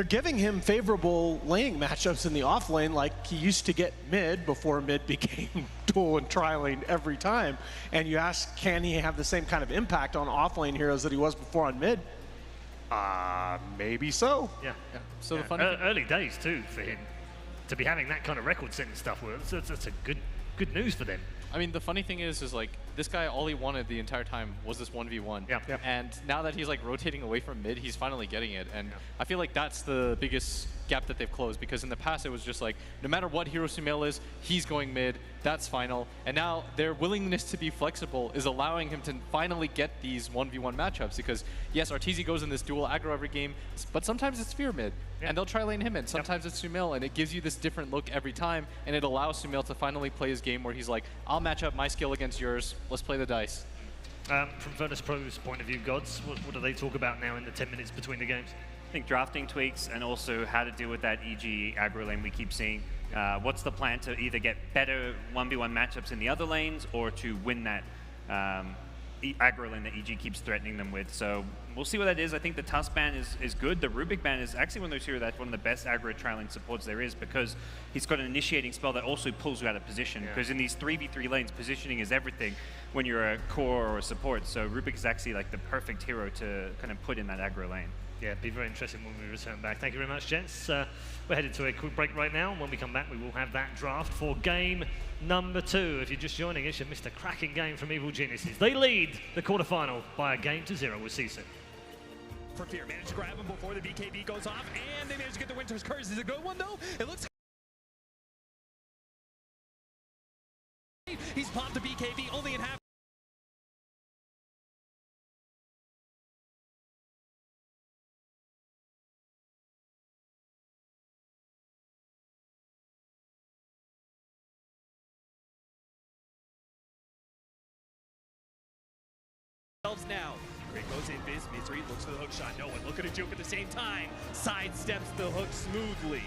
giving him favorable laning matchups in the off lane like he used to get mid before mid became dual and tri-lane every time. And you ask, can he have the same kind of impact on off lane heroes that he was before on mid? Maybe so. Yeah. So the funny early days too for him to be having that kind of record-setting stuff. That's a good news for them. I mean, the funny thing is like, this guy, all he wanted the entire time was this 1v1. Yeah. And now that he's like rotating away from mid, he's finally getting it. And I feel like that's the biggest gap that they've closed, because in the past it was just like, no matter what hero Sumail is, he's going mid, that's final. And now their willingness to be flexible is allowing him to finally get these 1v1 matchups, because yes, Arteezy goes in this dual aggro every game, but sometimes it's Sphere mid, and they'll try lane him in. Sometimes it's Sumail, and it gives you this different look every time, and it allows Sumail to finally play his game where he's like, I'll match up my skill against yours, let's play the dice. From Virtus.pro's point of view, Gods, what do they talk about now in the 10 minutes between the games? I think drafting tweaks and also how to deal with that EG aggro lane we keep seeing. What's the plan to either get better 1v1 matchups in the other lanes or to win that aggro lane that EG keeps threatening them with? So we'll see what that is. I think the Tusk ban is good. The Rubik ban is actually one of those heroes that's one of the best aggro tri-lane supports there is, because he's got an initiating spell that also pulls you out of position. Because in these 3v3 lanes, positioning is everything when you're a core or a support. So Rubik is actually like the perfect hero to kind of put in that aggro lane. Yeah, it'd be very interesting when we return back. Thank you very much, gents. We're headed to a quick break right now. When we come back, we will have that draft for game number 2. If you're just joining us, you missed a cracking game from Evil Geniuses. They lead the quarterfinal by a game to 0. We'll see you soon. For Fear, managed to grab him before the BKB goes off, and they managed to get the Winter's Curse. Is a good one, though. It looks... He's popped the BKB only in half. Now. Great goes invis, Misery looks for the hook shot. No one looking to juke at the same time. Sidesteps the hook smoothly.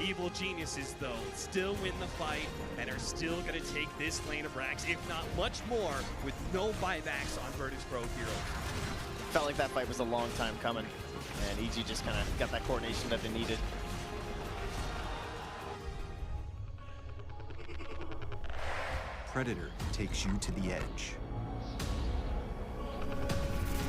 Evil Geniuses, though, still win the fight and are still going to take this lane of Rax, if not much more, with no buybacks on Virtus.pro heroes. Felt like that fight was a long time coming, and EG just kind of got that coordination that they needed. Predator takes you to the edge.